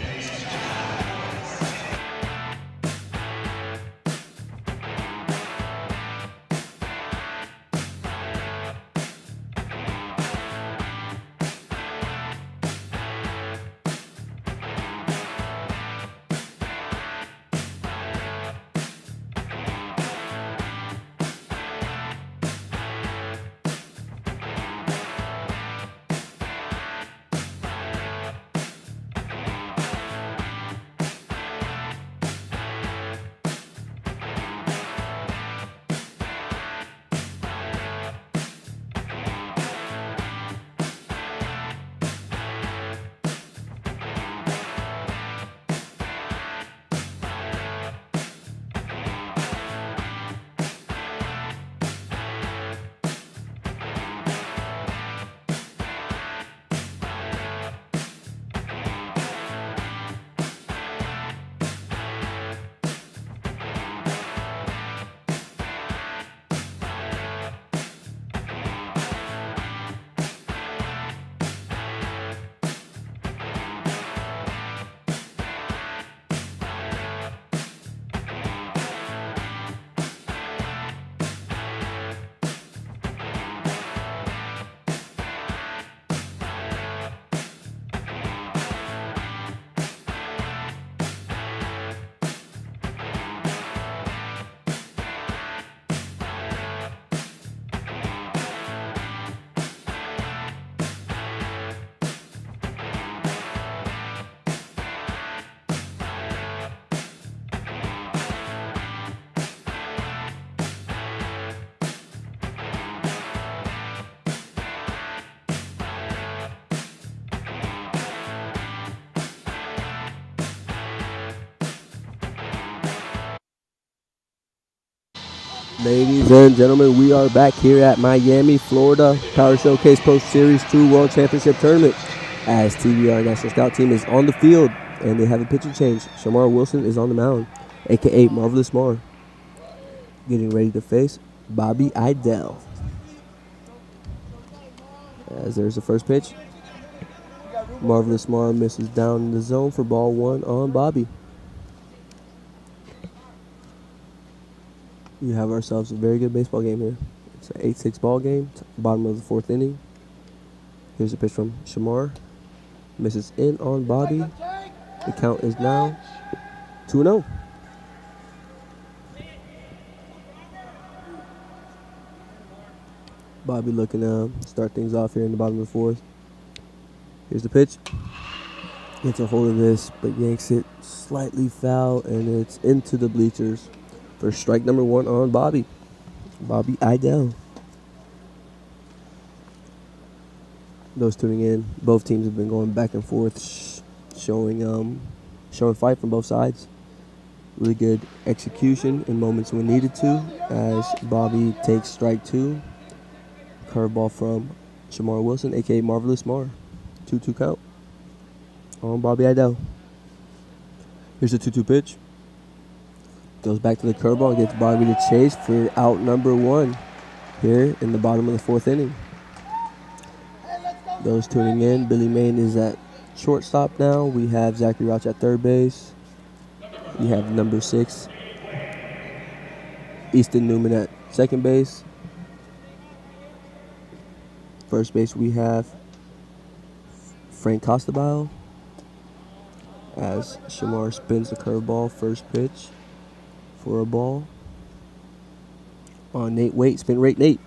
Ladies and gentlemen, we are back here at Miami, Florida, Power Showcase Pro Series 2 World Championship Tournament as TBR National Scout Team is on the field and they have a pitcher change. Shamar Wilson is on the mound, a.k.a. Marvelous Mar, getting ready to face Bobby Idell. As there's the first pitch. Marvelous Mar misses down in the zone for ball 1 on Bobby. We have ourselves a very good baseball game here. It's an 8-6 ball game, bottom of the 4th inning. Here's a pitch from Shamar. Misses in on Bobby. The count is now 2-0. Bobby looking to start things off here in the bottom of the 4th. Here's the pitch. Gets a hold of this, but yanks it slightly foul, and it's into the bleachers for strike number 1 on Bobby. Bobby Idell. Those tuning in, both teams have been going back and forth, showing fight from both sides. Really good execution in moments when needed to, as Bobby takes strike 2. Curveball from Shamar Wilson, a.k.a. Marvelous Mar. 2-2 count on Bobby Idell. Here's the 2-2 pitch. Goes back to the curveball and gets Bobby to chase for out number 1 here in the bottom of the 4th inning. Those tuning in, Billy Main is at shortstop now. We have Zachary Rauch at third base. We have number 6, Easton Newman at second base. First base we have Frank Costabile as Shamar spins the curveball, first pitch for a ball on Nate Waite. Spin rate Nate.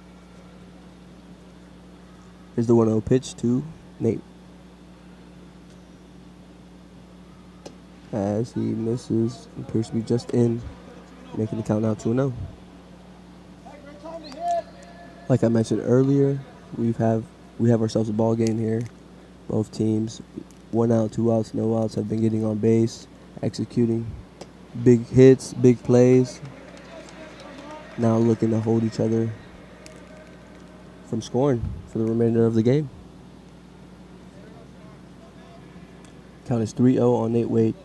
Here's the 1-0 pitch to Nate. As he misses, appears to be just in, making the count now 2-0. Like I mentioned earlier, we have ourselves a ball game here. Both teams, 1 out, 2 outs, no outs, have been getting on base, executing big hits, big plays. Now looking to hold each other from scoring for the remainder of the game. Count is 3-0 on Nate Waite.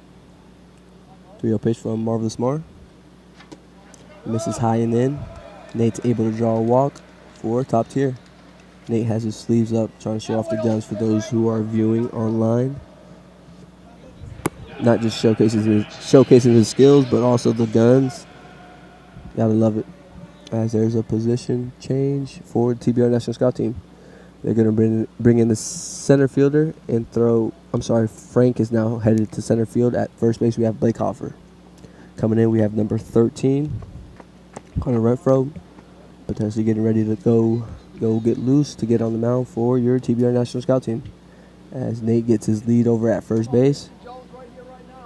3-0 pitch from Marvelous Mar. Misses high and in. Nate's able to draw a walk for top tier. Nate has his sleeves up, trying to show off the guns for those who are viewing online. Not just showcasing his skills, but also the guns. Gotta love it. As there's a position change for the TBR National Scout Team. They're going to bring in the center fielder and Frank is now headed to center field. At first base, we have Blake Hoffer. Coming in, we have number 13, Connor Renfro, potentially getting ready to go get loose to get on the mound for your TBR National Scout Team. As Nate gets his lead over at first base,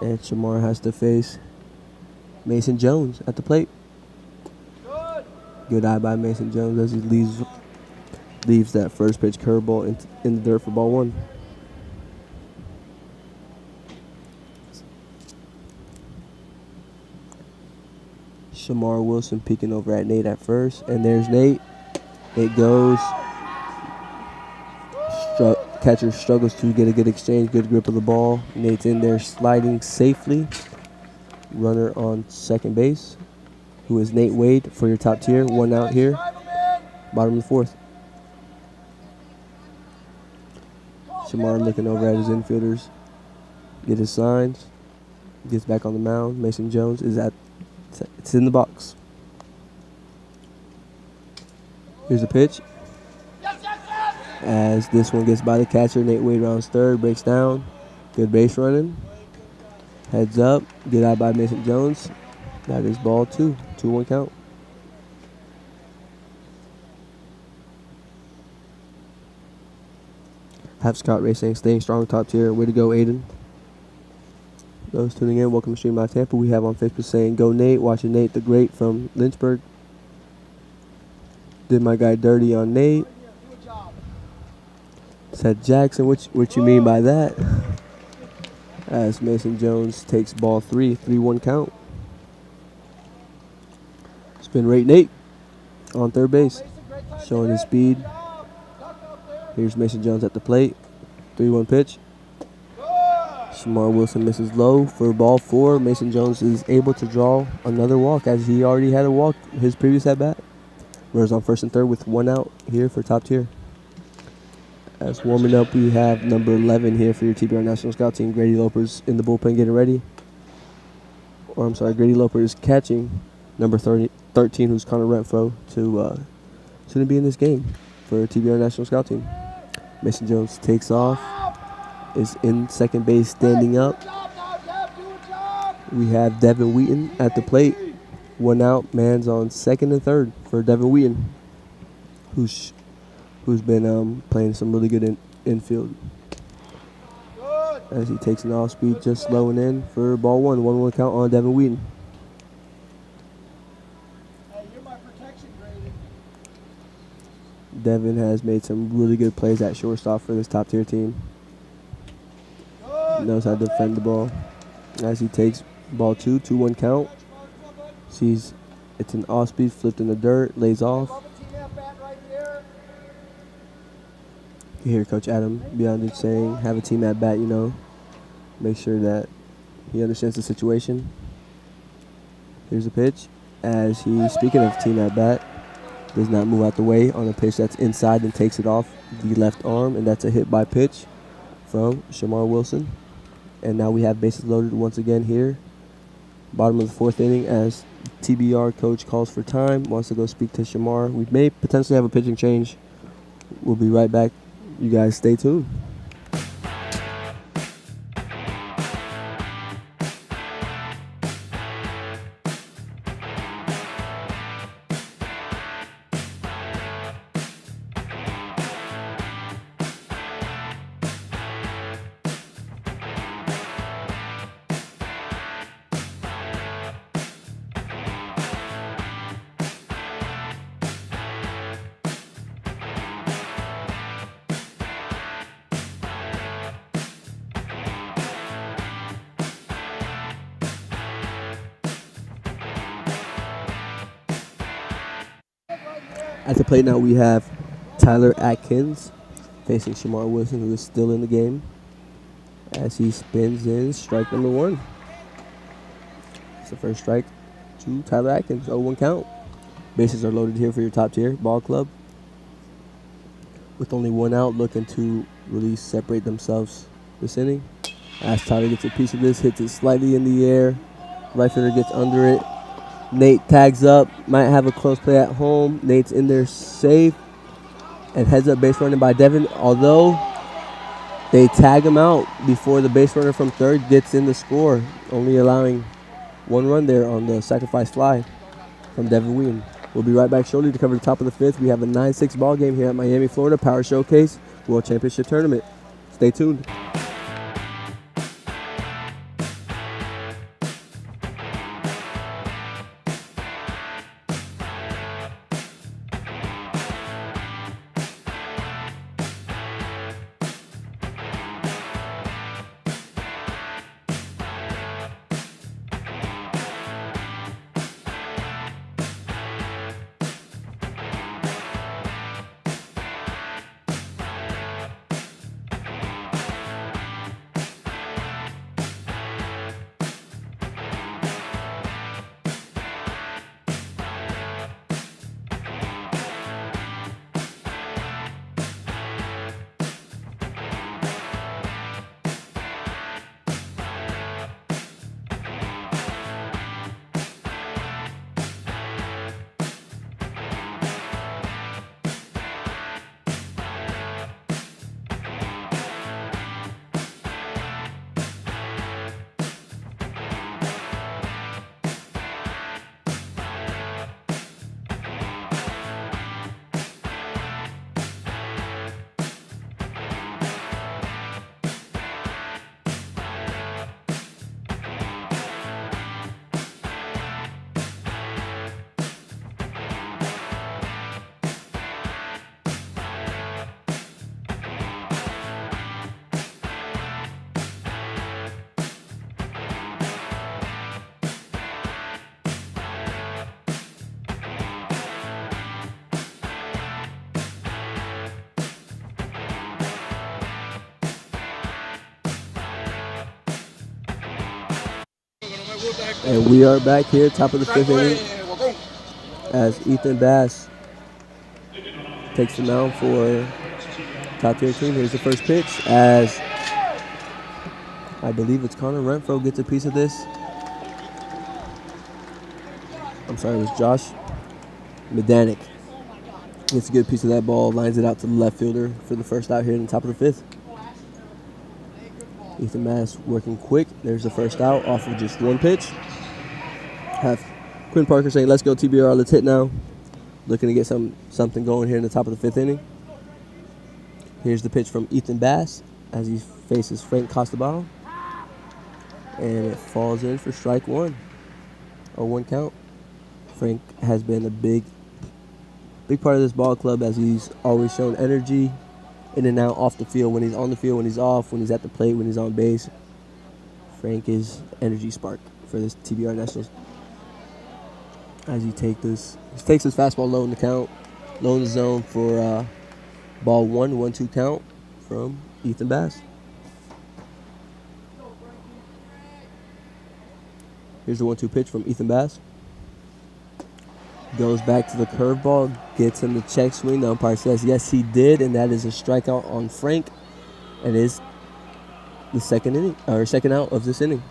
and Shamar has to face Mason Jones at the plate. Good eye by Mason Jones as he leaves that first pitch curveball in the dirt for ball 1. Shamar Wilson peeking over at Nate at first, and there's Nate. It goes. Catcher struggles to get a good exchange, good grip of the ball. Nate's in there sliding safely. Runner on second base, who is Nate Wade for your top tier. 1 out here, bottom of the 4th. Shamar looking over at his infielders, get his signs, gets back on the mound. Mason Jones it's in the box. Here's the pitch. As this one gets by the catcher, Nate Wade rounds third, breaks down. Good base running. Heads up, good eye by Mason Jones. That is ball 2, 2-1 count. Have Scott Racing staying strong top tier. Way to go, Aiden. Those tuning in, welcome to Stream Live Tampa. We have on Facebook saying, go Nate, watching Nate the Great from Lynchburg. Did my guy dirty on Nate. Said Jackson, what you mean by that? As Mason Jones takes ball 3, 3-1 count. Spin rate Nate. on third base, showing his speed. Here's Mason Jones at the plate. 3-1 pitch. Shamar Wilson misses low for ball 4. Mason Jones is able to draw another walk as he already had a walk his previous at bat. Runners on first and third with 1 out here for top tier. As warming up, we have number 11 here for your TBR National Scout team. Grady Loper's in the bullpen getting ready. Or I'm sorry, Grady Loper is catching number 13, who's Connor Renfro, to be in this game for TBR National Scout team. Mason Jones takes off, is in second base standing up. We have Devin Wheaton at the plate. 1 out, man's on second and third for Devin Wheaton, who's been playing some really good infield. As he takes an off speed, just slowing in for ball 1. 1-1 count on Devin Wheaton. Hey, you're my protection, Grady. Devin has made some really good plays at shortstop for this top tier team. Knows how to defend the ball. As he takes ball 2, 2-1 count. Sees it's an off speed, flipped in the dirt, lays off. You hear Coach Adam Beyondich saying, have a team at bat, make sure that he understands the situation. Here's a pitch. As he, speaking of team at bat, does not move out the way on a pitch that's inside and takes it off the left arm, and that's a hit by pitch from Shamar Wilson. And now we have bases loaded once again here. Bottom of the 4th inning as TBR coach calls for time, wants to go speak to Shamar. We may potentially have a pitching change. We'll be right back. You guys stay tuned. At the plate now we have Tyler Atkins facing Shamar Wilson, who is still in the game. As he spins in, strike number 1. It's the first strike to Tyler Atkins, 0-1 count. Bases are loaded here for your top tier ball club. With only 1 out, looking to really separate themselves this inning. As Tyler gets a piece of this, hits it slightly in the air. Right fielder gets under it. Nate tags up, might have a close play at home. Nate's in there safe. And heads up base running by Devin. Although they tag him out before the base runner from third gets in the score. Only allowing 1 run there on the sacrifice fly from Devin Wheaton. We'll be right back shortly to cover the top of the 5th. We have a 9-6 ball game here at Miami, Florida. Power Showcase World Championship Tournament. Stay tuned. And we are back here, top of the 5th inning, as Ethan Bass takes the mound for top tier team. Here's the first pitch, as I believe it's Connor Renfro gets a piece of this. I'm sorry, it was Josh Medanik. Gets a good piece of that ball, lines it out to the left fielder for the first out here in the top of the 5th. Ethan Bass working quick. There's the first out off of just one pitch. Have Quinn Parker saying, "Let's go TBR, let's hit now." Looking to get something going here in the top of the 5th inning. Here's the pitch from Ethan Bass as he faces Frank Costabile. And it falls in for strike one. A 1 count. Frank has been a big part of this ball club, as he's always shown energy in and out off the field. When he's on the field, when he's off, when he's at the plate, when he's on base. Frank is energy spark for this TBR Nationals. As he takes his fastball low in the count, low in the zone for ball 1-2 count from Ethan Bass. Here's the 1-2 pitch from Ethan Bass. Goes back to the curveball, gets him the check swing. The umpire says yes, he did, and that is a strikeout on Frank. It is the second out of this inning.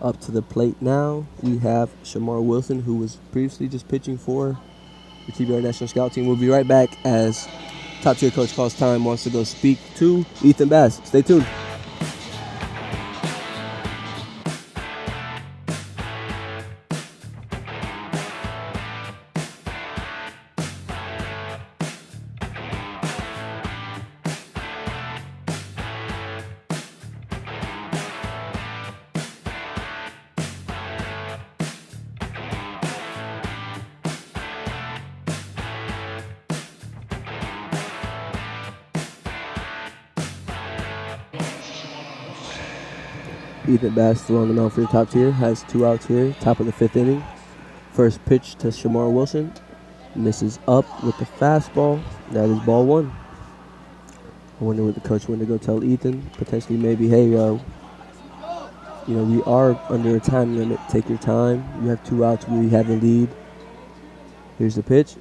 Up to the plate now, we have Shamar Wilson, who was previously just pitching for the TBR National Scout Team. We'll be right back as top tier coach calls time, wants to go speak to Ethan Bass. Stay tuned. Ethan Bass still on the mound for the top tier. Has 2 outs here, top of the 5th inning. First pitch to Shamar Wilson. Misses up with the fastball. That is ball 1. I wonder what the coach wanted to go tell Ethan. Potentially maybe, hey, we are under a time limit. Take your time. You have 2 outs. We have a lead. Here's the pitch.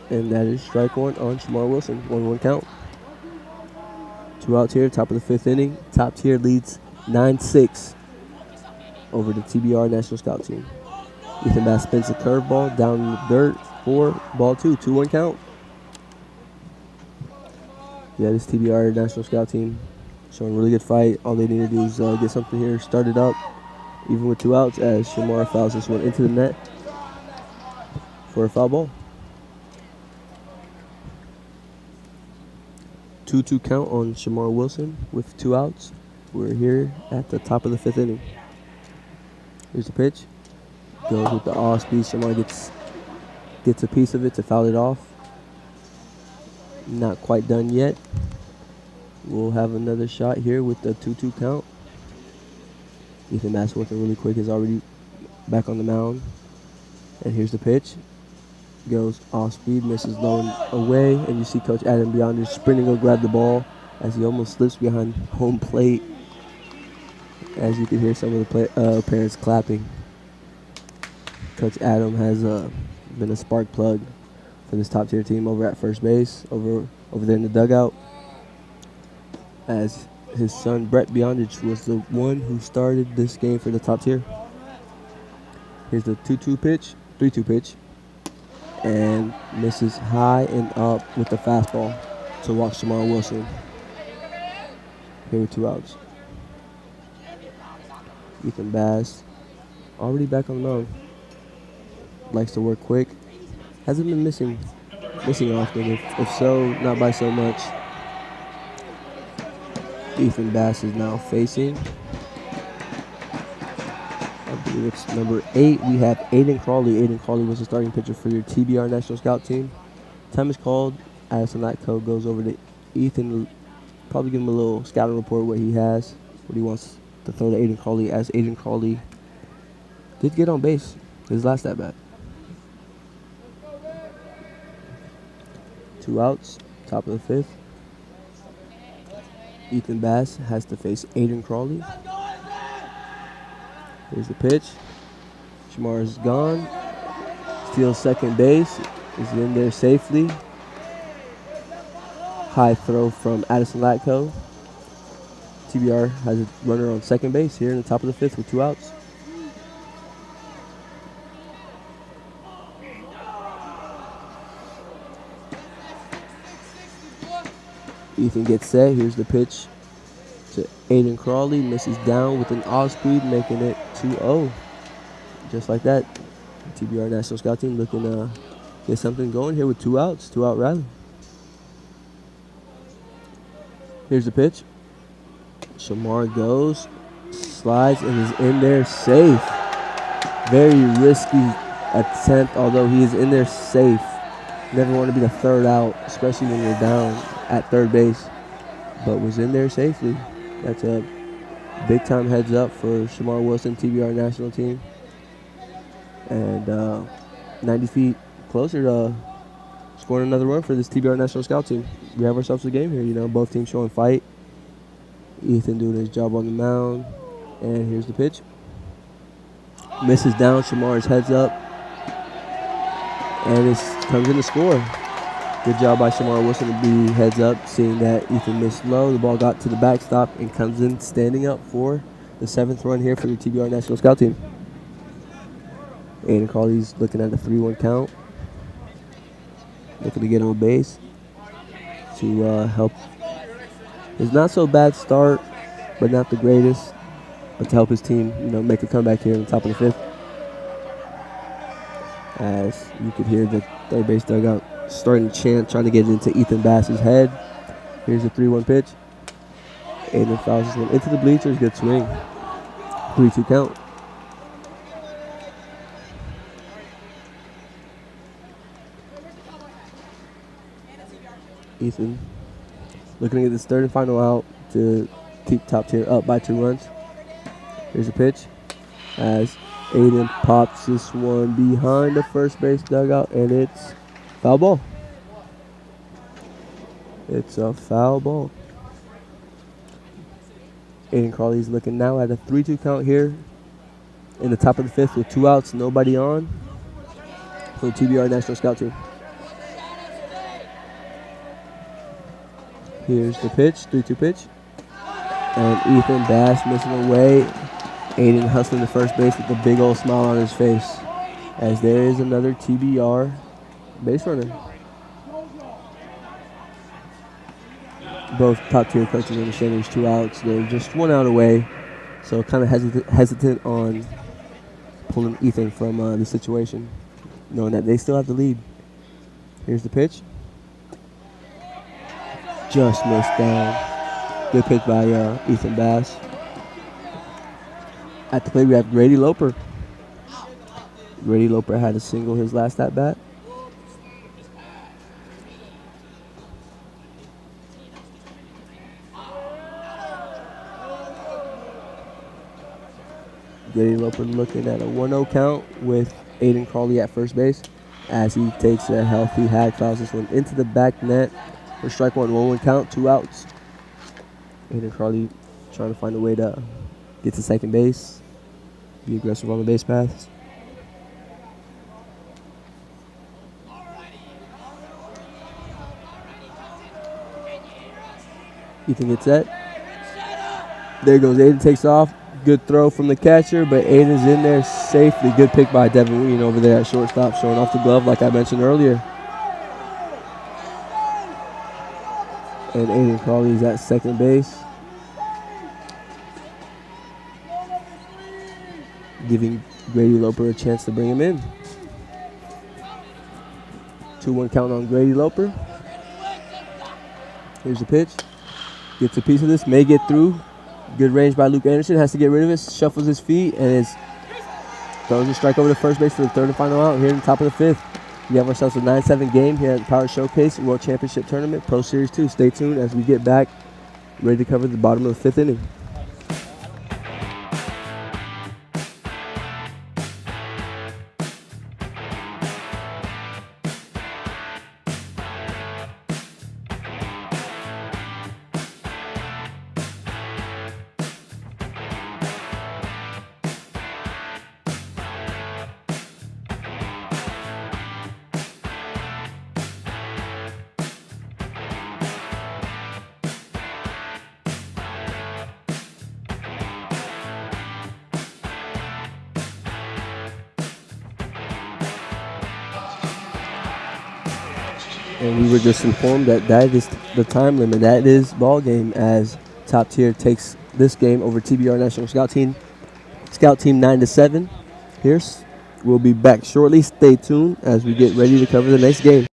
And that is strike 1 on Shamar Wilson. 1-1 count. 2 outs here, top of the 5th inning. Top tier leads 9-6 over the TBR National Scout Team. Ethan Bass spins a curveball down in the dirt for ball 2. 2-1 count. Yeah, this TBR National Scout Team showing a really good fight. All they need to do is get something here started up, even with 2 outs, as Shamar fouls this one into the net for a foul ball. 2-2 count on Shamar Wilson with 2 outs. We're here at the top of the 5th inning. Here's the pitch. Goes with the off speed. Shamar gets a piece of it to foul it off. Not quite done yet. We'll have another shot here with the 2-2 count. Ethan Bass working really quick, is already back on the mound. And here's the pitch. Goes off speed, misses low and away. And you see Coach Adam Beyonder sprinting to grab the ball as he almost slips behind home plate. As you can hear some of the parents clapping. Coach Adam has been a spark plug for this top tier team over at first base, over there in the dugout. As his son Brett Beyondich was the one who started this game for the top tier. Here's the 3-2 pitch, and misses high and up with the fastball to walk Shamar Wilson. Here with 2 outs. Ethan Bass, already back on the mound. Likes to work quick. Hasn't been missing often. If so, not by so much. Ethan Bass is now facing, I believe it's number 8. We have Aiden Crawley. Aiden Crawley was the starting pitcher for your TBR National Scout Team. Time is called. Addison Lightco goes over to Ethan. Probably give him a little scouting report, what he wants to throw to Aiden Crawley, as Aiden Crawley did get on base his last at bat. 2 outs, top of the 5th. Ethan Bass has to face Aiden Crawley. Here's the pitch. Shamar is gone. Steals second base. Is in there safely. High throw from Addison Latko. TBR has a runner on second base here in the top of the fifth with 2 outs. Ethan gets set. Here's the pitch to Aiden Crawley. Misses down with an off speed, making it 2-0. Just like that. TBR National Scout Team looking to get something going here with 2 outs. 2-out rally. Here's the pitch. Shamar goes, slides, and is in there safe. Very risky attempt, although he is in there safe. Never want to be the third out, especially when you're down at third base, but was in there safely. That's a big time heads up for Shamar Wilson, TBR National Team. And 90 feet closer to scoring another run for this TBR National Scout Team. We have ourselves a game here, you know, both teams showing fight. Ethan doing his job on the mound. And here's the pitch. Misses down, Shamar's heads up. And it comes in to score. Good job by Shamar Wilson to be heads up, seeing that Ethan missed low. The ball got to the backstop and comes in standing up for the 7th run here for the TBR National Scout Team. Aiden Crawley's looking at a 3-1 count. Looking to get on base to help. It's not so bad start, but not the greatest. But to help his team, you know, make a comeback here on the top of the 5th. As you could hear the third base dugout starting to chant, trying to get it into Ethan Bass's head. Here's a 3-1 pitch. Aiden fouls this one into the bleachers. Good swing. 3-2 count. Ethan looking to get this third and final out to keep top tier up by 2 runs. Here's a pitch as Aiden pops this one behind the first base dugout, and it's foul ball. It's a foul ball. Aiden Crawley's looking now at a 3-2 count here in the top of the 5th with 2 outs, nobody on for the TBR National Scout Team. Here's the pitch, 3-2 pitch. And Ethan Bass missing away. Aiden hustling to first base with a big old smile on his face. As there is another TBR base runner. Both top tier coaches understand there's 2 outs. They're just 1 out away. So kind of hesitant on pulling Ethan from the situation, knowing that they still have the lead. Here's the pitch. Just missed down. Good pitch by Ethan Bass. At the plate, we have Grady Loper. Grady Loper had a single his last at bat. Grady Loper looking at a 1-0 count with Aiden Crawley at first base as he takes a healthy hag, fouls this one into the back net. For strike 1, 1-1 count, 2 outs. Aiden Crawley trying to find a way to get to second base, be aggressive on the base paths. Ethan gets set. There goes Aiden, takes off. Good throw from the catcher, but Aiden's in there safely. Good pick by Devin Ween over there at shortstop, showing off the glove like I mentioned earlier. And Aiden Crawley's at second base, giving Grady Loper a chance to bring him in. 2-1 count on Grady Loper. Here's the pitch. Gets a piece of this, may get through. Good range by Luke Anderson, has to get rid of it, shuffles his feet, and throws a strike over to first base for the 3rd and final out here in the top of the 5th. We have ourselves a 9-7 game here at the Power Showcase World Championship Tournament, Pro Series 2. Stay tuned as we get back, ready to cover the bottom of the 5th inning. And we were just informed that that is the time limit. That is ball game as Top Tier takes this game over TBR National Scout Team. Scout Team 9-7. We'll be back shortly. Stay tuned as we get ready to cover the next game.